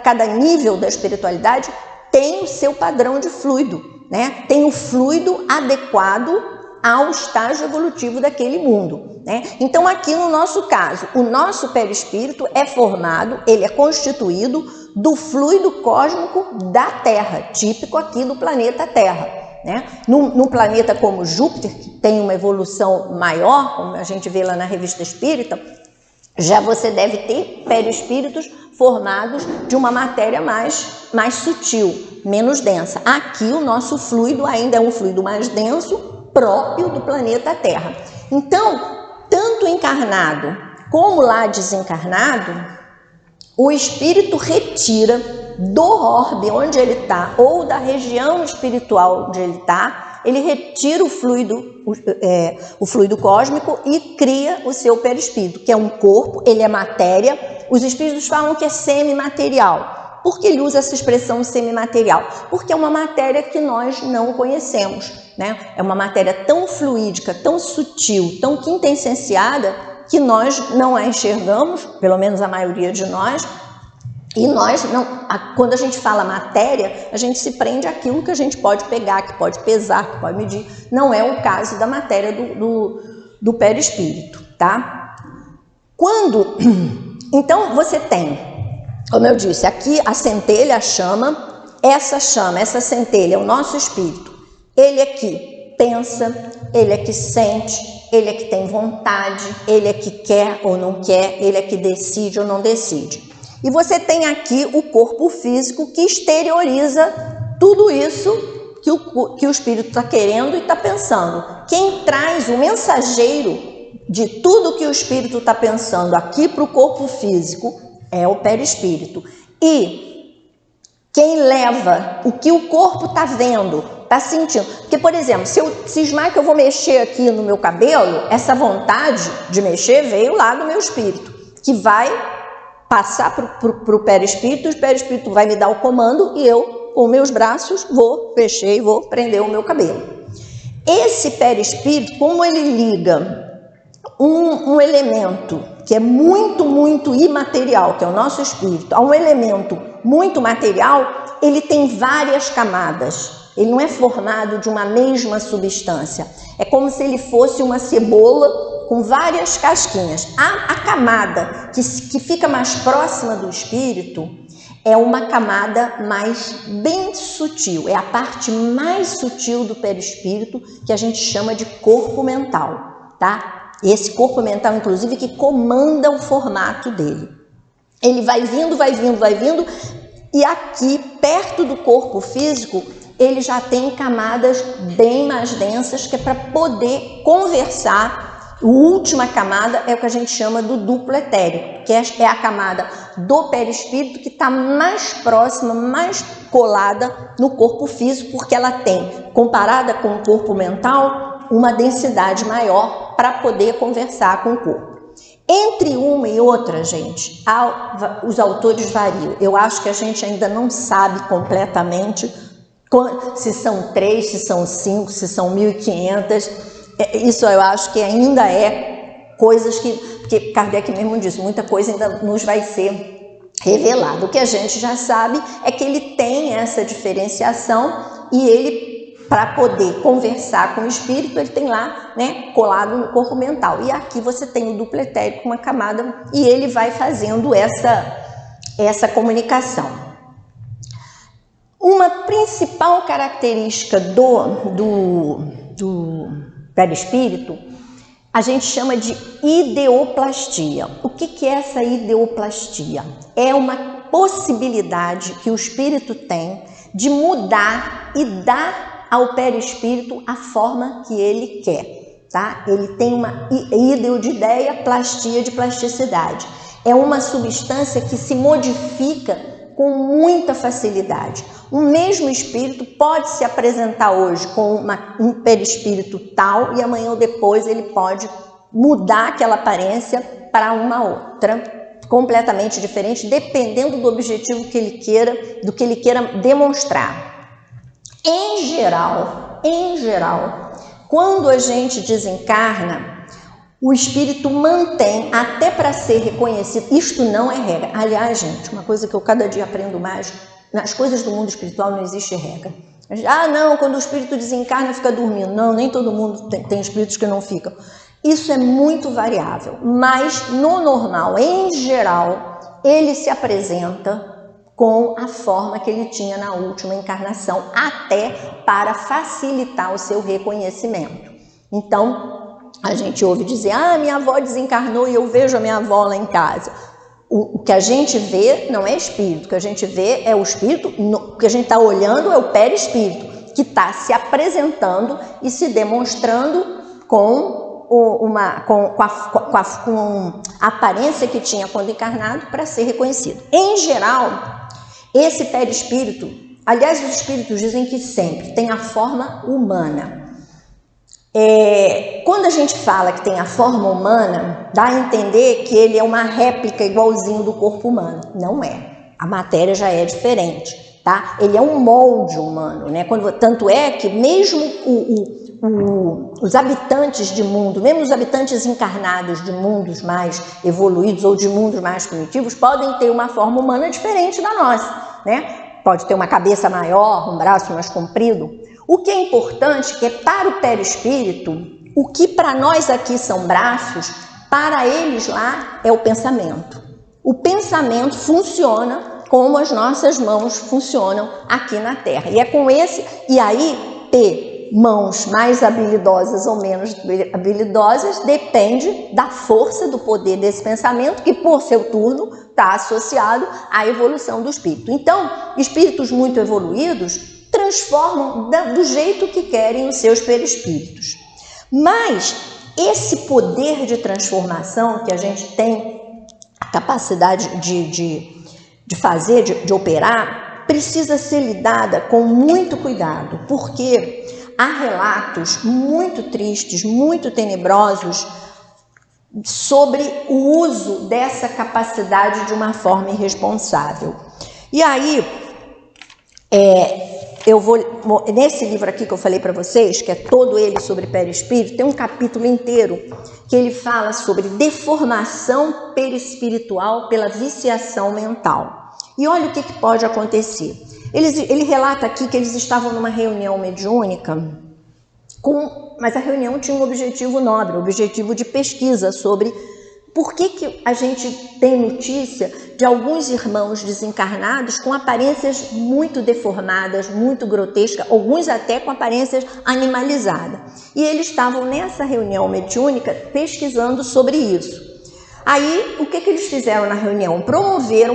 Speaker 2: cada nível da espiritualidade tem o seu padrão de fluido, né? Tem o fluido adequado ao estágio evolutivo daquele mundo, né? Então aqui no nosso caso, o nosso perispírito é formado, ele é constituído do fluido cósmico da Terra, típico aqui do planeta Terra, né? Num planeta como Júpiter, que tem uma evolução maior, como a gente vê lá na Revista Espírita, já você deve ter perispíritos formados de uma matéria mais sutil, menos densa. Aqui o nosso fluido ainda é um fluido mais denso, próprio do planeta Terra. Então, tanto encarnado como lá desencarnado, o espírito retira do orbe onde ele está, ou da região espiritual onde ele está, ele retira o fluido cósmico e cria o seu perispírito, que é um corpo, ele é matéria. Os espíritos falam que é semimaterial. Por que ele usa essa expressão semimaterial? Porque é uma matéria que nós não conhecemos, né? É uma matéria tão fluídica, tão sutil, tão quintessenciada, que nós não a enxergamos, pelo menos a maioria de nós. E nós, não, quando a gente fala matéria, a gente se prende àquilo que a gente pode pegar, que pode pesar, que pode medir. Não é o caso da matéria do perispírito, tá? Então, você tem, como eu disse, aqui a centelha, a chama, essa centelha é o nosso espírito. Ele é que pensa, ele é que sente, ele é que tem vontade, ele é que quer ou não quer, ele é que decide ou não decide. E você tem aqui o corpo físico que exterioriza tudo isso que o espírito está querendo e está pensando. Quem traz o mensageiro de tudo que o espírito está pensando aqui para o corpo físico é o perispírito. E quem leva o que o corpo está vendo, está sentindo. Porque, por exemplo, se eu cismar que eu vou mexer aqui no meu cabelo, essa vontade de mexer veio lá do meu espírito, que vai passar para o perispírito, o perispírito vai me dar o comando e eu, com meus braços, vou mexer e vou prender o meu cabelo. Esse perispírito, como ele liga um elemento que é muito, muito imaterial, que é o nosso espírito, a um elemento muito material, ele tem várias camadas. Ele não é formado de uma mesma substância. É como se ele fosse uma cebola com várias casquinhas. A camada que fica mais próxima do espírito é uma camada bem sutil. É a parte mais sutil do perispírito, que a gente chama de corpo mental, tá? Esse corpo mental, inclusive, que comanda o formato dele. Ele vai vindo, e aqui, perto do corpo físico, ele já tem camadas bem mais densas, que é para poder conversar. A última camada é o que a gente chama do duplo etérico, que é a camada do perispírito que está mais próxima, mais colada no corpo físico, porque ela tem, comparada com o corpo mental, uma densidade maior para poder conversar com o corpo. Entre uma e outra, gente, os autores variam. Eu acho que a gente ainda não sabe completamente se são 3, se são 5, se são 1.500. Isso eu acho que ainda é coisas porque Kardec mesmo disse, muita coisa ainda nos vai ser revelada. O que a gente já sabe é que ele tem essa diferenciação e ele, para poder conversar com o espírito, ele tem lá, né, colado no corpo mental. E aqui você tem o duplo etérico, uma camada, e ele vai fazendo essa comunicação. Uma principal característica do perispírito, a gente chama de ideoplastia. O que é essa ideoplastia? É uma possibilidade que o espírito tem de mudar e dar ao perispírito a forma que ele quer, tá? Ele tem uma ideo de ideia, plastia de plasticidade. É uma substância que se modifica com muita facilidade. O mesmo espírito pode se apresentar hoje com um perispírito tal e amanhã ou depois ele pode mudar aquela aparência para uma outra, completamente diferente, dependendo do objetivo que ele queira, do que ele queira demonstrar. Em geral, quando a gente desencarna, o espírito mantém até para ser reconhecido. Isto não é regra. Aliás, gente, uma coisa que eu cada dia aprendo mais, nas coisas do mundo espiritual não existe regra. Não, quando o espírito desencarna fica dormindo. Não, nem todo mundo tem espíritos que não ficam. Isso é muito variável, mas no normal, em geral, ele se apresenta com a forma que ele tinha na última encarnação, até para facilitar o seu reconhecimento. Então, a gente ouve dizer, minha avó desencarnou e eu vejo a minha avó lá em casa. O que a gente vê não é espírito, o que a gente vê é o espírito, o que a gente está olhando é o perispírito, que está se apresentando e se demonstrando com com a aparência que tinha quando encarnado para ser reconhecido. Em geral, esse perispírito, aliás, os espíritos dizem que sempre tem a forma humana. Quando a gente fala que tem a forma humana, dá a entender que ele é uma réplica igualzinho do corpo humano. Não é. A matéria já é diferente, tá? Ele é um molde humano, né? Tanto é que mesmo os habitantes de mundo, mesmo os habitantes encarnados de mundos mais evoluídos ou de mundos mais primitivos, podem ter uma forma humana diferente da nossa, né? Pode ter uma cabeça maior, um braço mais comprido. O que é importante é que para o perispírito, o que para nós aqui são braços, para eles lá é o pensamento. O pensamento funciona como as nossas mãos funcionam aqui na Terra. E é com e aí ter mãos mais habilidosas ou menos habilidosas depende da força, do poder desse pensamento, que por seu turno está associado à evolução do espírito. Então, espíritos muito evoluídos transformam do jeito que querem os seus perispíritos. Mas esse poder de transformação que a gente tem a capacidade de fazer, de operar, precisa ser lidada com muito cuidado, porque há relatos muito tristes, muito tenebrosos sobre o uso dessa capacidade de uma forma irresponsável. E aí, eu vou, nesse livro aqui que eu falei para vocês, que é todo ele sobre perispírito, tem um capítulo inteiro que ele fala sobre deformação perispiritual pela viciação mental. E olha o que pode acontecer. Ele relata aqui que eles estavam numa reunião mediúnica, mas a reunião tinha um objetivo nobre, um objetivo de pesquisa sobre por que a gente tem notícia de alguns irmãos desencarnados com aparências muito deformadas, muito grotescas, alguns até com aparências animalizadas. E eles estavam nessa reunião mediúnica pesquisando sobre isso. Aí, o que eles fizeram na reunião?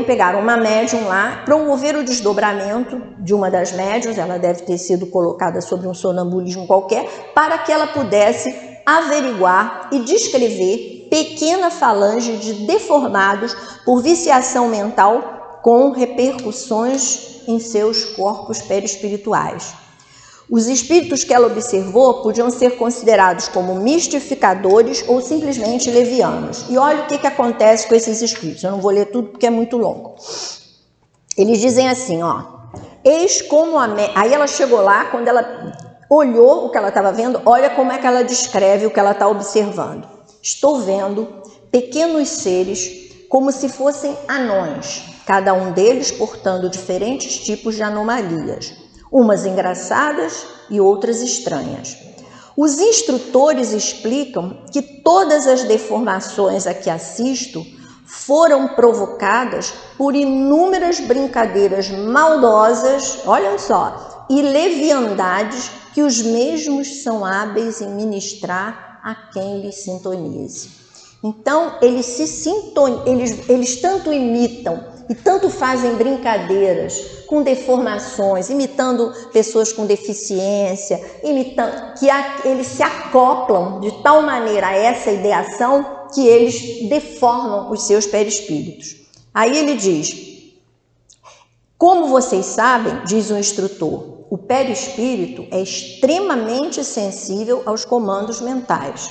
Speaker 2: Pegaram uma médium lá, promoveram o desdobramento de uma das médiuns, ela deve ter sido colocada sobre um sonambulismo qualquer, para que ela pudesse averiguar e descrever pequena falange de deformados por viciação mental com repercussões em seus corpos perispirituais. Os espíritos que ela observou podiam ser considerados como mistificadores ou simplesmente levianos. E olha o que acontece com esses espíritos. Eu não vou ler tudo porque é muito longo. Eles dizem assim, ó. Eis como Aí ela chegou lá, quando ela olhou o que ela estava vendo, olha como é que ela descreve o que ela está observando. Estou vendo pequenos seres como se fossem anões, cada um deles portando diferentes tipos de anomalias, umas engraçadas e outras estranhas. Os instrutores explicam que todas as deformações a que assisto foram provocadas por inúmeras brincadeiras maldosas, olha só, e leviandades que os mesmos são hábeis em ministrar a quem lhes sintonize. Então, eles tanto imitam e tanto fazem brincadeiras com deformações, imitando pessoas com deficiência, eles se acoplam de tal maneira a essa ideação que eles deformam os seus perispíritos. Aí ele diz, como vocês sabem, diz o instrutor, o perispírito é extremamente sensível aos comandos mentais.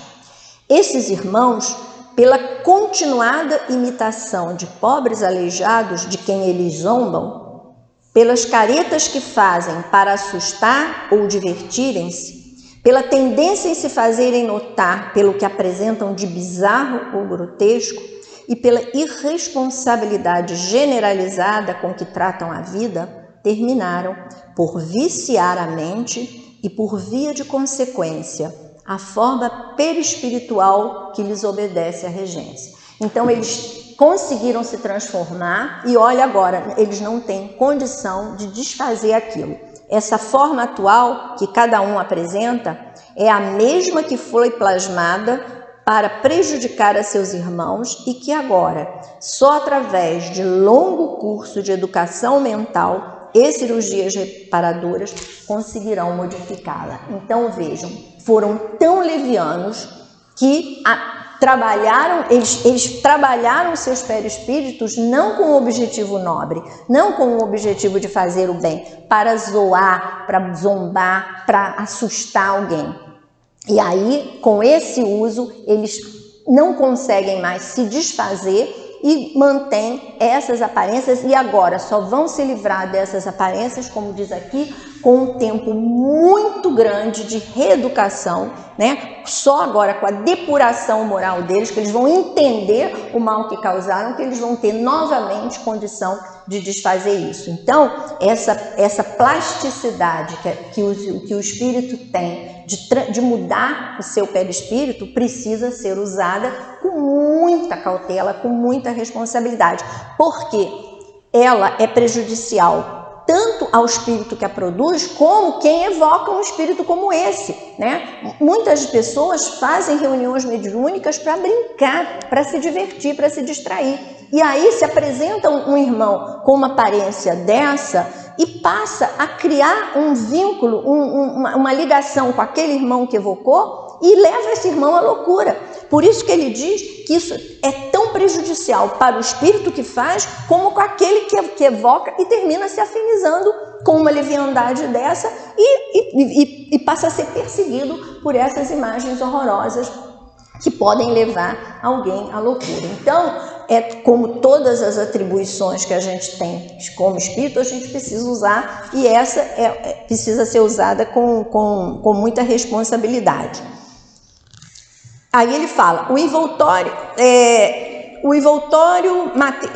Speaker 2: Esses irmãos, pela continuada imitação de pobres aleijados de quem eles zombam, pelas caretas que fazem para assustar ou divertirem-se, pela tendência em se fazerem notar pelo que apresentam de bizarro ou grotesco e pela irresponsabilidade generalizada com que tratam a vida, terminaram por viciar a mente e, por via de consequência, a forma perispiritual que lhes obedece à regência. Então, eles conseguiram se transformar e, olha agora, eles não têm condição de desfazer aquilo. Essa forma atual que cada um apresenta é a mesma que foi plasmada para prejudicar a seus irmãos e que agora, só através de longo curso de educação mental e cirurgias reparadoras, conseguirão modificá-la. Então, vejam, foram tão levianos que eles trabalharam seus perispíritos não com um objetivo nobre, não com o objetivo de fazer o bem, para zoar, para zombar, para assustar alguém. E aí, com esse uso, eles não conseguem mais se desfazer e mantêm essas aparências, e agora só vão se livrar dessas aparências, como diz aqui, com um tempo muito grande de reeducação, né? Só agora com a depuração moral deles, que eles vão entender o mal que causaram, que eles vão ter novamente condição de desfazer isso. Então, essa plasticidade que o espírito tem de mudar o seu perispírito precisa ser usada com muita cautela, com muita responsabilidade, porque ela é prejudicial tanto ao espírito que a produz, como quem evoca um espírito como esse, né? Muitas pessoas fazem reuniões mediúnicas para brincar, para se divertir, para se distrair. E aí se apresenta um irmão com uma aparência dessa e passa a criar um vínculo, uma ligação com aquele irmão que evocou e leva esse irmão à loucura. Por isso que ele diz que isso é tão prejudicial para o espírito que faz, como com aquele que evoca e termina se afinizando com uma leviandade dessa e passa a ser perseguido por essas imagens horrorosas que podem levar alguém à loucura. Então, como todas as atribuições que a gente tem como espírito, a gente precisa usar, e essa precisa ser usada com muita responsabilidade. Aí ele fala, o envoltório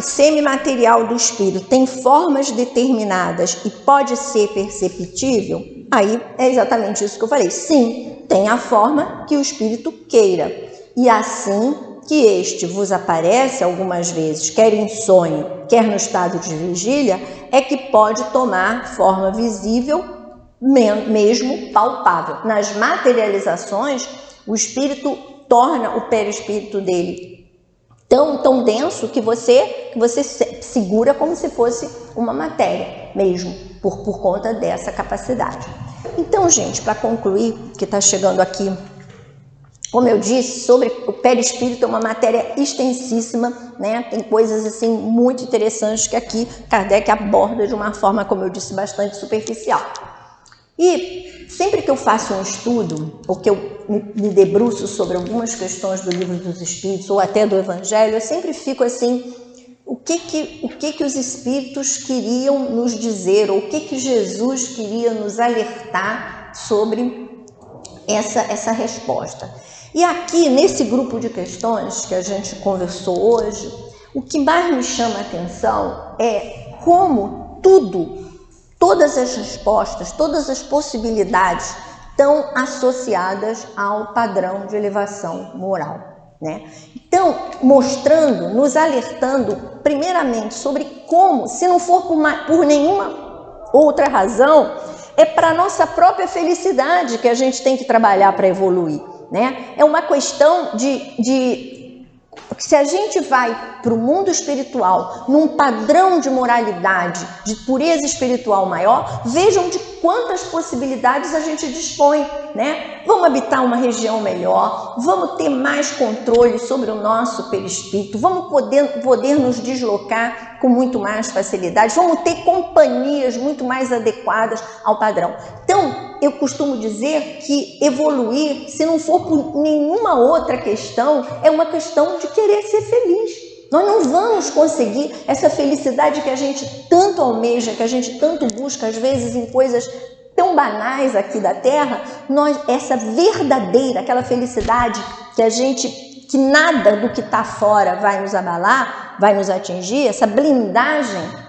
Speaker 2: semimaterial do espírito tem formas determinadas e pode ser perceptível? Aí é exatamente isso que eu falei. Sim, tem a forma que o espírito queira. E assim que este vos aparece algumas vezes, quer em sonho, quer no estado de vigília, é que pode tomar forma visível, mesmo palpável. Nas materializações, o espírito torna o perispírito dele tão denso que você segura como se fosse uma matéria mesmo, por conta dessa capacidade. Então, gente, para concluir, que está chegando aqui, como eu disse, sobre o perispírito, é uma matéria extensíssima, né? Tem coisas assim muito interessantes que aqui Kardec aborda de uma forma, como eu disse, bastante superficial. E sempre que eu faço um estudo, ou que eu me debruço sobre algumas questões do Livro dos Espíritos, ou até do Evangelho, eu sempre fico assim, o que os Espíritos queriam nos dizer, ou o que Jesus queria nos alertar sobre essa resposta. E aqui, nesse grupo de questões que a gente conversou hoje, o que mais me chama a atenção é como todas as respostas, todas as possibilidades estão associadas ao padrão de elevação moral, né? Então, nos alertando, primeiramente, sobre como, se não for por nenhuma outra razão, é para a nossa própria felicidade que a gente tem que trabalhar para evoluir, né? É uma questão se a gente vai para o mundo espiritual num padrão de moralidade, de pureza espiritual maior, vejam de quantas possibilidades a gente dispõe, né? Vamos habitar uma região melhor, vamos ter mais controle sobre o nosso perispírito, vamos poder nos deslocar com muito mais facilidade, vamos ter companhias muito mais adequadas ao padrão. Então, eu costumo dizer que evoluir, se não for por nenhuma outra questão, é uma questão de querer ser feliz. Nós não vamos conseguir essa felicidade que a gente tanto almeja, que a gente tanto busca, às vezes em coisas tão banais aqui da Terra, essa verdadeira, aquela felicidade que nada do que está fora vai nos abalar, vai nos atingir, essa blindagem,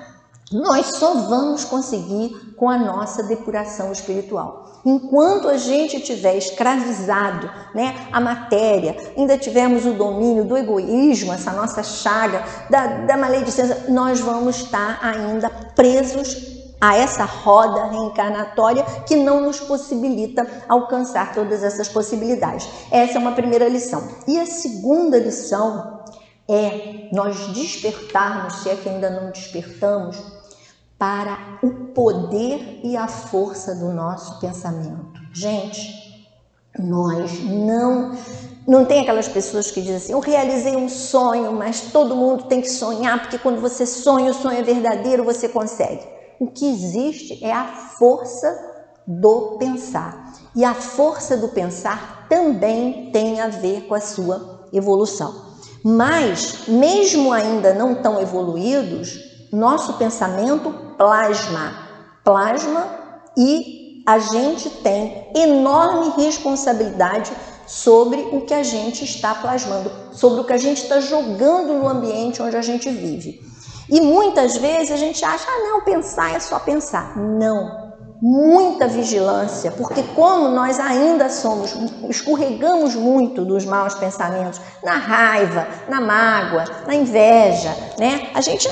Speaker 2: nós só vamos conseguir com a nossa depuração espiritual. Enquanto a gente estiver escravizado, né, a matéria, ainda tivermos o domínio do egoísmo, essa nossa chaga, da maledicência, nós vamos estar ainda presos a essa roda reencarnatória que não nos possibilita alcançar todas essas possibilidades. Essa é uma primeira lição. E a segunda lição é nós despertarmos, se é que ainda não despertamos, para o poder e a força do nosso pensamento. Gente, nós não Não tem aquelas pessoas que dizem assim, eu realizei um sonho, mas todo mundo tem que sonhar, porque quando você sonha, o sonho é verdadeiro, você consegue. O que existe é a força do pensar. E a força do pensar também tem a ver com a sua evolução. Mas, mesmo ainda não tão evoluídos, nosso pensamento plasma e a gente tem enorme responsabilidade sobre o que a gente está plasmando, sobre o que a gente está jogando no ambiente onde a gente vive. E muitas vezes a gente acha, não, pensar é só pensar. Não. Muita vigilância, porque como nós ainda escorregamos muito dos maus pensamentos, na raiva, na mágoa, na inveja, né? A gente,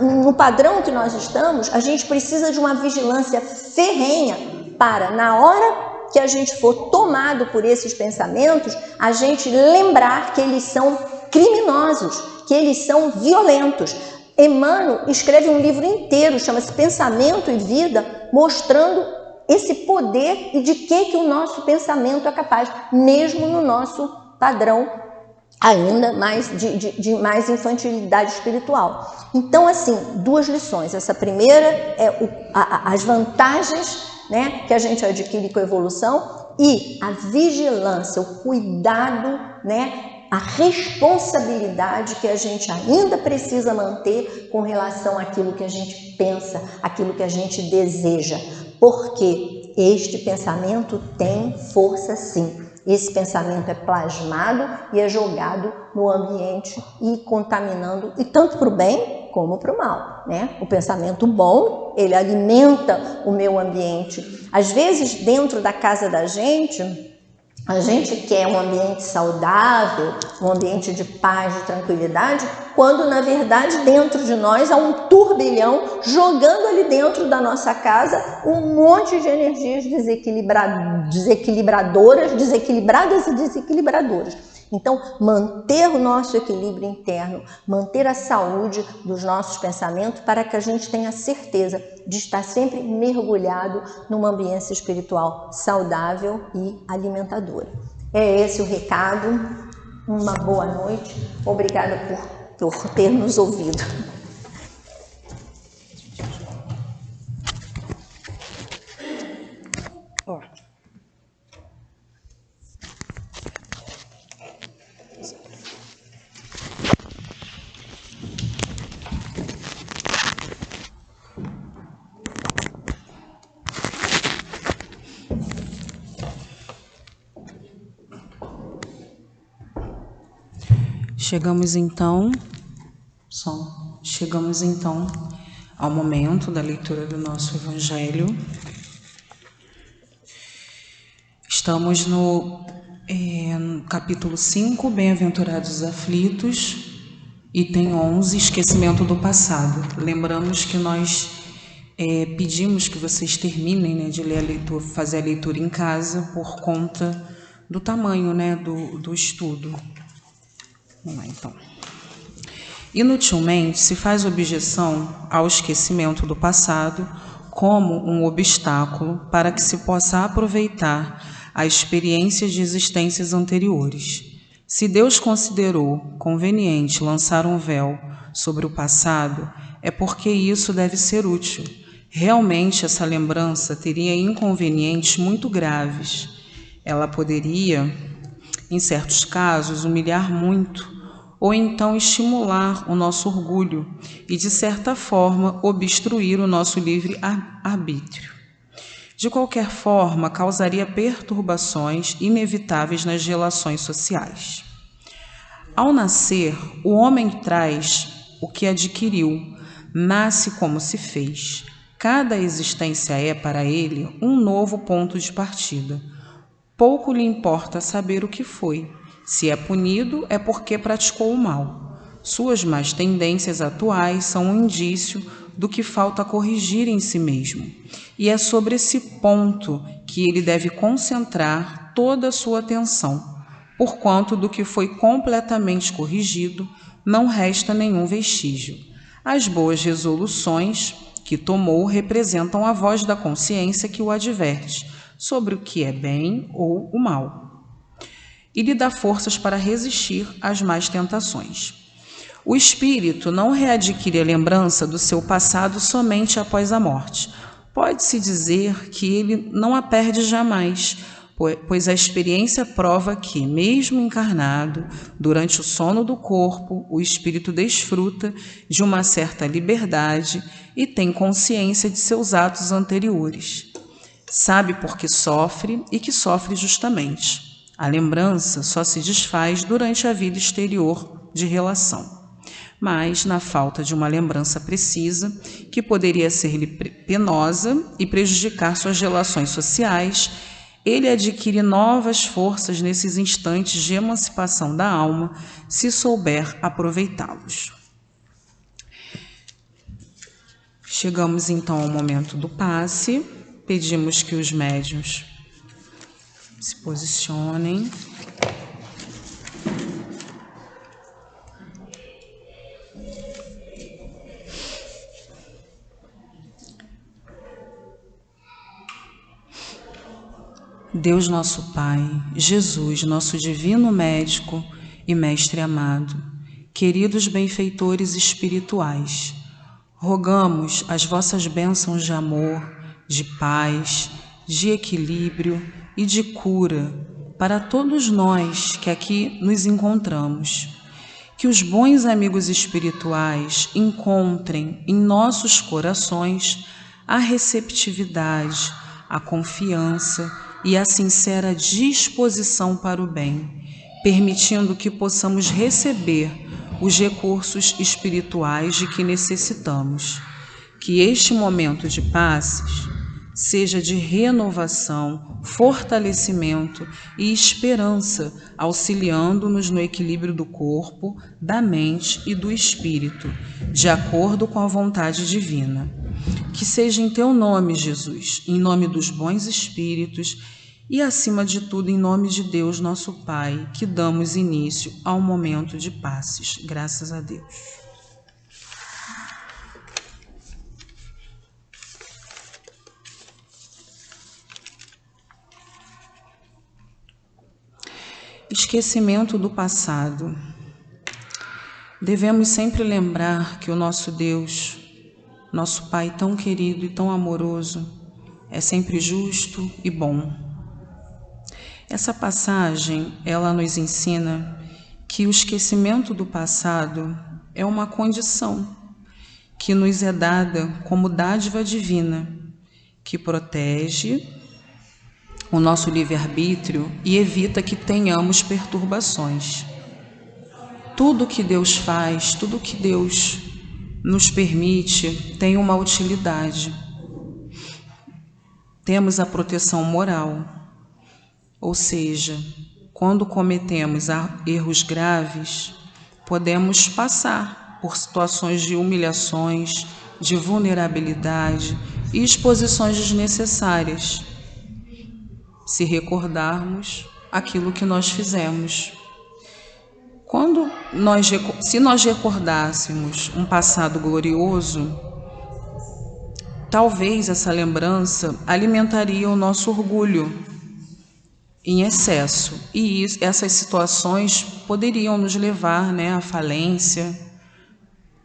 Speaker 2: no padrão que nós estamos, a gente precisa de uma vigilância ferrenha para, na hora que a gente for tomado por esses pensamentos, a gente lembrar que eles são criminosos, que eles são violentos. Emmanuel escreve um livro inteiro, chama-se Pensamento e Vida, mostrando esse poder e de que o nosso pensamento é capaz, mesmo no nosso padrão ainda mais de mais infantilidade espiritual. Então, assim, duas lições. Essa primeira é as vantagens, né, que a gente adquire com a evolução e a vigilância, o cuidado, né, a responsabilidade que a gente ainda precisa manter com relação àquilo que a gente pensa, aquilo que a gente deseja, porque este pensamento tem força sim. Esse pensamento é plasmado e é jogado no ambiente e contaminando, e tanto para o bem como para o mal, né? O pensamento bom, ele alimenta o meu ambiente. Às vezes, dentro da casa da gente, a gente quer um ambiente saudável, um ambiente de paz, de tranquilidade, quando na verdade dentro de nós há um turbilhão jogando ali dentro da nossa casa um monte de energias desequilibradas e desequilibradoras. Então, manter o nosso equilíbrio interno, manter a saúde dos nossos pensamentos para que a gente tenha certeza de estar sempre mergulhado numa ambiência espiritual saudável e alimentadora. É esse o recado. Uma boa noite. Obrigada por ter nos ouvido.
Speaker 1: Chegamos então ao momento da leitura do nosso Evangelho. Estamos no capítulo 5, Bem-aventurados os aflitos, item 11, Esquecimento do passado. Lembramos que nós pedimos que vocês terminem, né, de ler a leitura, fazer a leitura em casa, por conta do tamanho, né, do estudo. Vamos lá, então. Inutilmente se faz objeção ao esquecimento do passado como um obstáculo para que se possa aproveitar a experiência de existências anteriores. Se Deus considerou conveniente lançar um véu sobre o passado, é porque isso deve ser útil. Realmente, essa lembrança teria inconvenientes muito graves. Ela poderia, em certos casos, humilhar muito, ou então estimular o nosso orgulho e, de certa forma, obstruir o nosso livre-arbítrio. De qualquer forma, causaria perturbações inevitáveis nas relações sociais. Ao nascer, o homem traz o que adquiriu, nasce como se fez. Cada existência é, para ele, um novo ponto de partida. Pouco lhe importa saber o que foi. Se é punido, é porque praticou o mal. Suas más tendências atuais são um indício do que falta corrigir em si mesmo. E é sobre esse ponto que ele deve concentrar toda a sua atenção, porquanto do que foi completamente corrigido, não resta nenhum vestígio. As boas resoluções que tomou representam a voz da consciência que o adverte sobre o que é bem ou o mal. e lhe dá forças para resistir às más tentações. O espírito não readquire a lembrança do seu passado somente após a morte. Pode-se dizer que ele não a perde jamais, pois a experiência prova que, mesmo encarnado, durante o sono do corpo, o espírito desfruta de uma certa liberdade e tem consciência de seus atos anteriores. Sabe por que sofre e que sofre justamente. A lembrança só se desfaz durante a vida exterior de relação. Mas, na falta de uma lembrança precisa, que poderia ser-lhe penosa e prejudicar suas relações sociais, ele adquire novas forças nesses instantes de emancipação da alma, se souber aproveitá-los. Chegamos então ao momento do passe. Pedimos que os médiuns se posicionem. Deus nosso Pai, Jesus, nosso divino médico e mestre amado, queridos benfeitores espirituais, rogamos as vossas bênçãos de amor, de paz, de equilíbrio e de cura para todos nós que aqui nos encontramos. Que os bons amigos espirituais encontrem em nossos corações a receptividade, a confiança e a sincera disposição para o bem, permitindo que possamos receber os recursos espirituais de que necessitamos. Que este momento de passes seja de renovação, fortalecimento e esperança, auxiliando-nos no equilíbrio do corpo, da mente e do espírito, de acordo com a vontade divina. Que seja em teu nome, Jesus, em nome dos bons espíritos e, acima de tudo, em nome de Deus, nosso Pai, que damos início ao momento de passes. Graças a Deus. Esquecimento do passado. Devemos sempre lembrar que o nosso Deus, nosso Pai tão querido e tão amoroso, é sempre justo e bom. Essa passagem, ela nos ensina que o esquecimento do passado é uma condição que nos é dada como dádiva divina, que protege o nosso livre-arbítrio e evita que tenhamos perturbações. Tudo que Deus faz, tudo que Deus nos permite tem uma utilidade. Temos a proteção moral, ou seja, quando cometemos erros graves, podemos passar por situações de humilhações, de vulnerabilidade e exposições desnecessárias, se recordarmos aquilo que nós fizemos. Se nós recordássemos um passado glorioso, talvez essa lembrança alimentaria o nosso orgulho em excesso, e essas situações poderiam nos levar, à falência,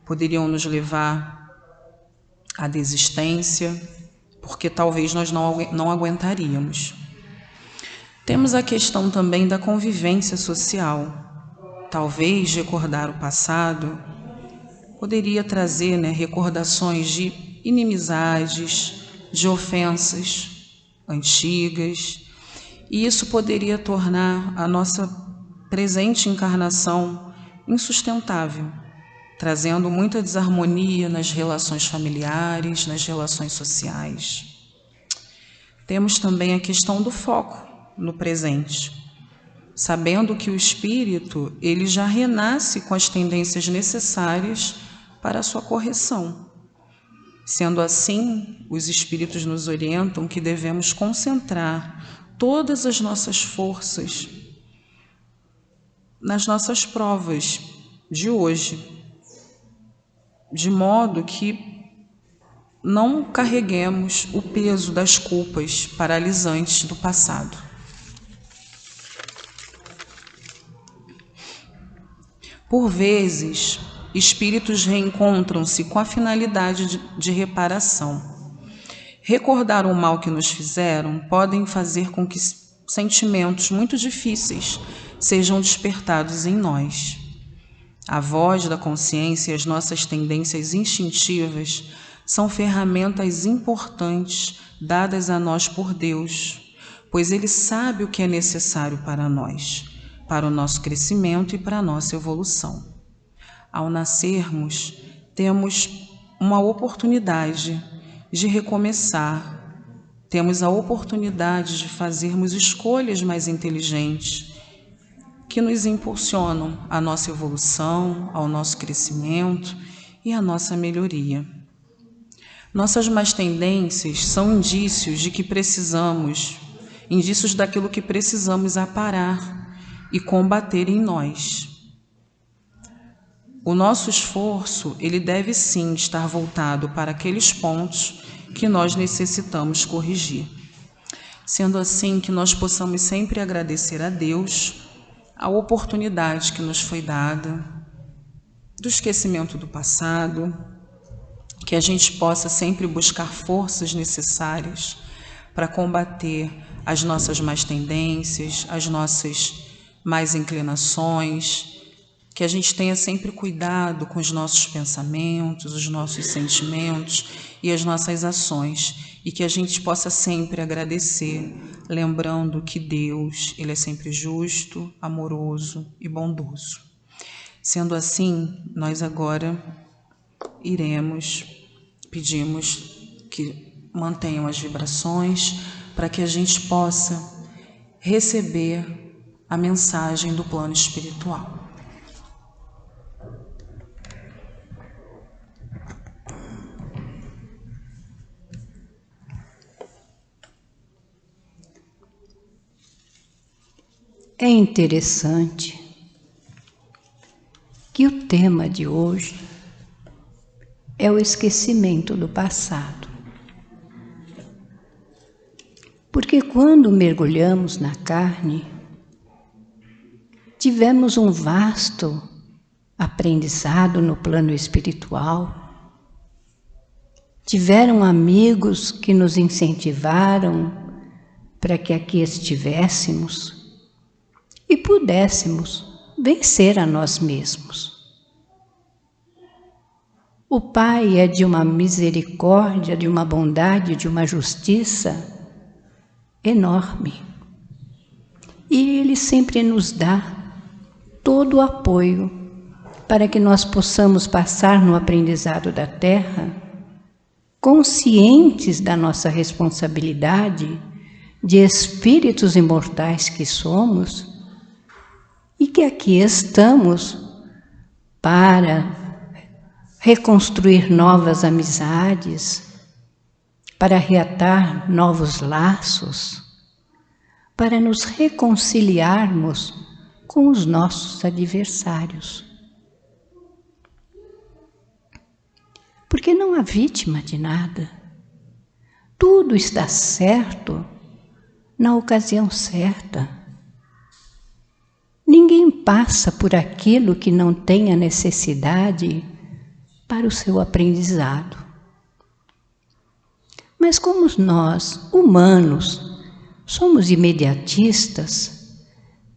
Speaker 1: poderiam nos levar à desistência, porque talvez nós não aguentaríamos. Temos a questão também da convivência social. Talvez recordar o passado poderia trazer recordações de inimizades, de ofensas antigas, e isso poderia tornar a nossa presente encarnação insustentável, trazendo muita desarmonia nas relações familiares, nas relações sociais. Temos também a questão do foco no presente, sabendo que o espírito ele já renasce com as tendências necessárias para a sua correção. Sendo assim, os espíritos nos orientam que devemos concentrar todas as nossas forças nas nossas provas de hoje, de modo que não carreguemos o peso das culpas paralisantes do passado. Por vezes, espíritos reencontram-se com a finalidade de reparação. Recordar o mal que nos fizeram podem fazer com que sentimentos muito difíceis sejam despertados em nós. A voz da consciência e as nossas tendências instintivas são ferramentas importantes dadas a nós por Deus, pois Ele sabe o que é necessário para nós, para o nosso crescimento e para a nossa evolução. Ao nascermos, temos uma oportunidade de recomeçar, temos a oportunidade de fazermos escolhas mais inteligentes, que nos impulsionam à nossa evolução, ao nosso crescimento e à nossa melhoria. Nossas más tendências são indícios daquilo que precisamos aparar e combater em nós. O nosso esforço, ele deve sim estar voltado para aqueles pontos que nós necessitamos corrigir. Sendo assim, que nós possamos sempre agradecer a Deus a oportunidade que nos foi dada, do esquecimento do passado, que a gente possa sempre buscar forças necessárias para combater as nossas más tendências, as nossas más inclinações, que a gente tenha sempre cuidado com os nossos pensamentos, os nossos sentimentos e as nossas ações, e que a gente possa sempre agradecer, lembrando que Deus, Ele é sempre justo, amoroso e bondoso. Sendo assim, nós agora pedimos que mantenham as vibrações para que a gente possa receber a mensagem do plano espiritual.
Speaker 3: É interessante que o tema de hoje é o esquecimento do passado. Porque quando mergulhamos na carne, tivemos um vasto aprendizado no plano espiritual, tiveram amigos que nos incentivaram para que aqui estivéssemos e pudéssemos vencer a nós mesmos. O Pai é de uma misericórdia, de uma bondade, de uma justiça enorme. E Ele sempre nos dá todo o apoio para que nós possamos passar no aprendizado da Terra, conscientes da nossa responsabilidade de espíritos imortais que somos, e que aqui estamos para reconstruir novas amizades, para reatar novos laços, para nos reconciliarmos com os nossos adversários. Porque não há vítima de nada. Tudo está certo na ocasião certa. Ninguém passa por aquilo que não tenha necessidade para o seu aprendizado. Mas como nós, humanos, somos imediatistas,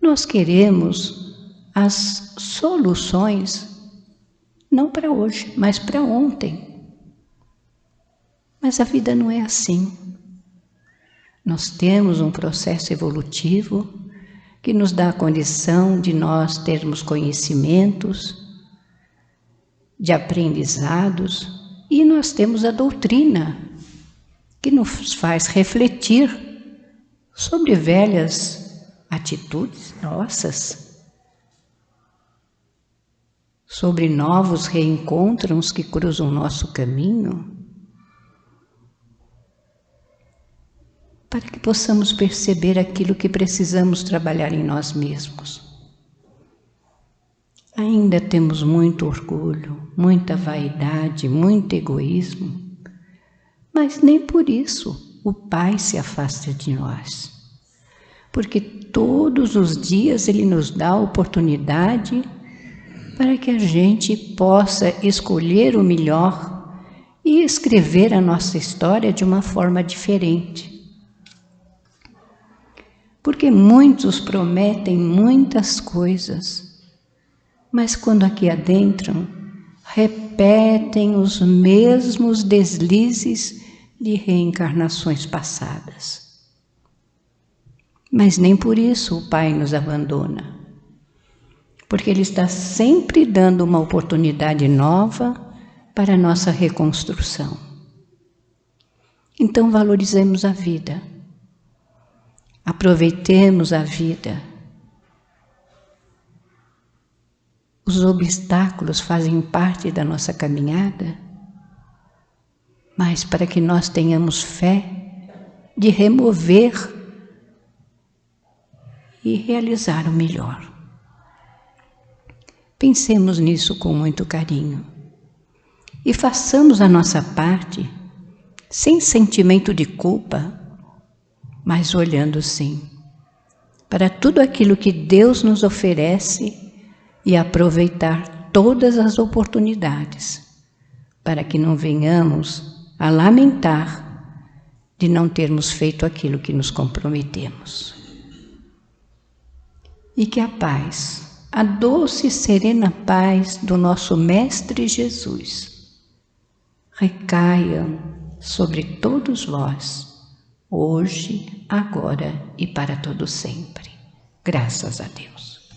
Speaker 3: nós queremos as soluções não para hoje, mas para ontem. Mas a vida não é assim. Nós temos um processo evolutivo que nos dá a condição de nós termos conhecimentos, de aprendizados, e nós temos a doutrina, que nos faz refletir sobre velhas atitudes nossas, sobre novos reencontros que cruzam o nosso caminho, para que possamos perceber aquilo que precisamos trabalhar em nós mesmos. Ainda temos muito orgulho, muita vaidade, muito egoísmo, mas nem por isso o Pai se afasta de nós, porque todos os dias Ele nos dá a oportunidade para que a gente possa escolher o melhor e escrever a nossa história de uma forma diferente. Porque muitos prometem muitas coisas, mas quando aqui adentram, repetem os mesmos deslizes de reencarnações passadas. Mas nem por isso o Pai nos abandona, porque Ele está sempre dando uma oportunidade nova para a nossa reconstrução. Então valorizemos a vida, aproveitemos a vida. Os obstáculos fazem parte da nossa caminhada, mas para que nós tenhamos fé de remover e realizar o melhor. Pensemos nisso com muito carinho e façamos a nossa parte sem sentimento de culpa, mas olhando sim para tudo aquilo que Deus nos oferece e aproveitar todas as oportunidades, para que não venhamos a lamentar de não termos feito aquilo que nos comprometemos. E que a paz, a doce e serena paz do nosso Mestre Jesus, recaia sobre todos vós, hoje, agora e para todo sempre. Graças a Deus.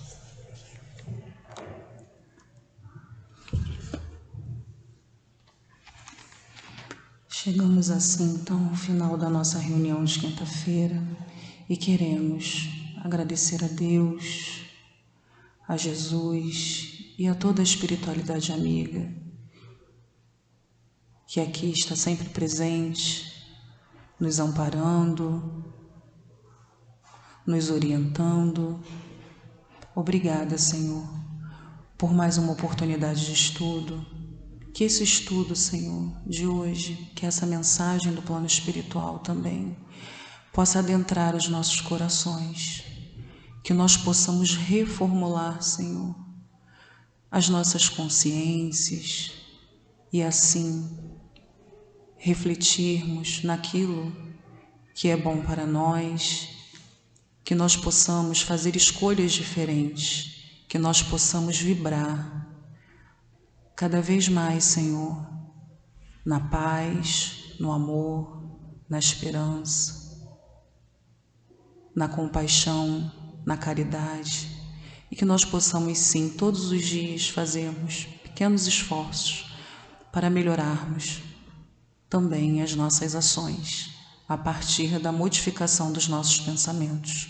Speaker 1: Chegamos assim, então, ao final da nossa reunião de quinta-feira e queremos agradecer a Deus, a Jesus e a toda a espiritualidade amiga que aqui está sempre presente, nos amparando, nos orientando. Obrigada, Senhor, por mais uma oportunidade de estudo. Que esse estudo, Senhor, de hoje, que essa mensagem do plano espiritual também possa adentrar os nossos corações, que nós possamos reformular, Senhor, as nossas consciências e assim refletirmos naquilo que é bom para nós, que nós possamos fazer escolhas diferentes, que nós possamos vibrar cada vez mais, Senhor, na paz, no amor, na esperança, na compaixão, na caridade, e que nós possamos sim, todos os dias, fazermos pequenos esforços para melhorarmos também as nossas ações, a partir da modificação dos nossos pensamentos.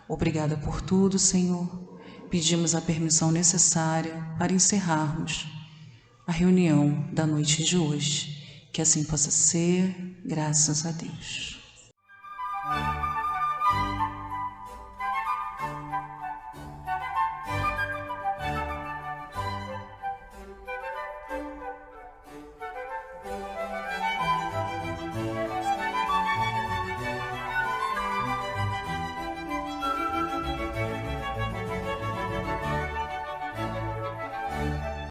Speaker 1: Obrigada por tudo, Senhor. Pedimos a permissão necessária para encerrarmos a reunião da noite de hoje. Que assim possa ser, graças a Deus.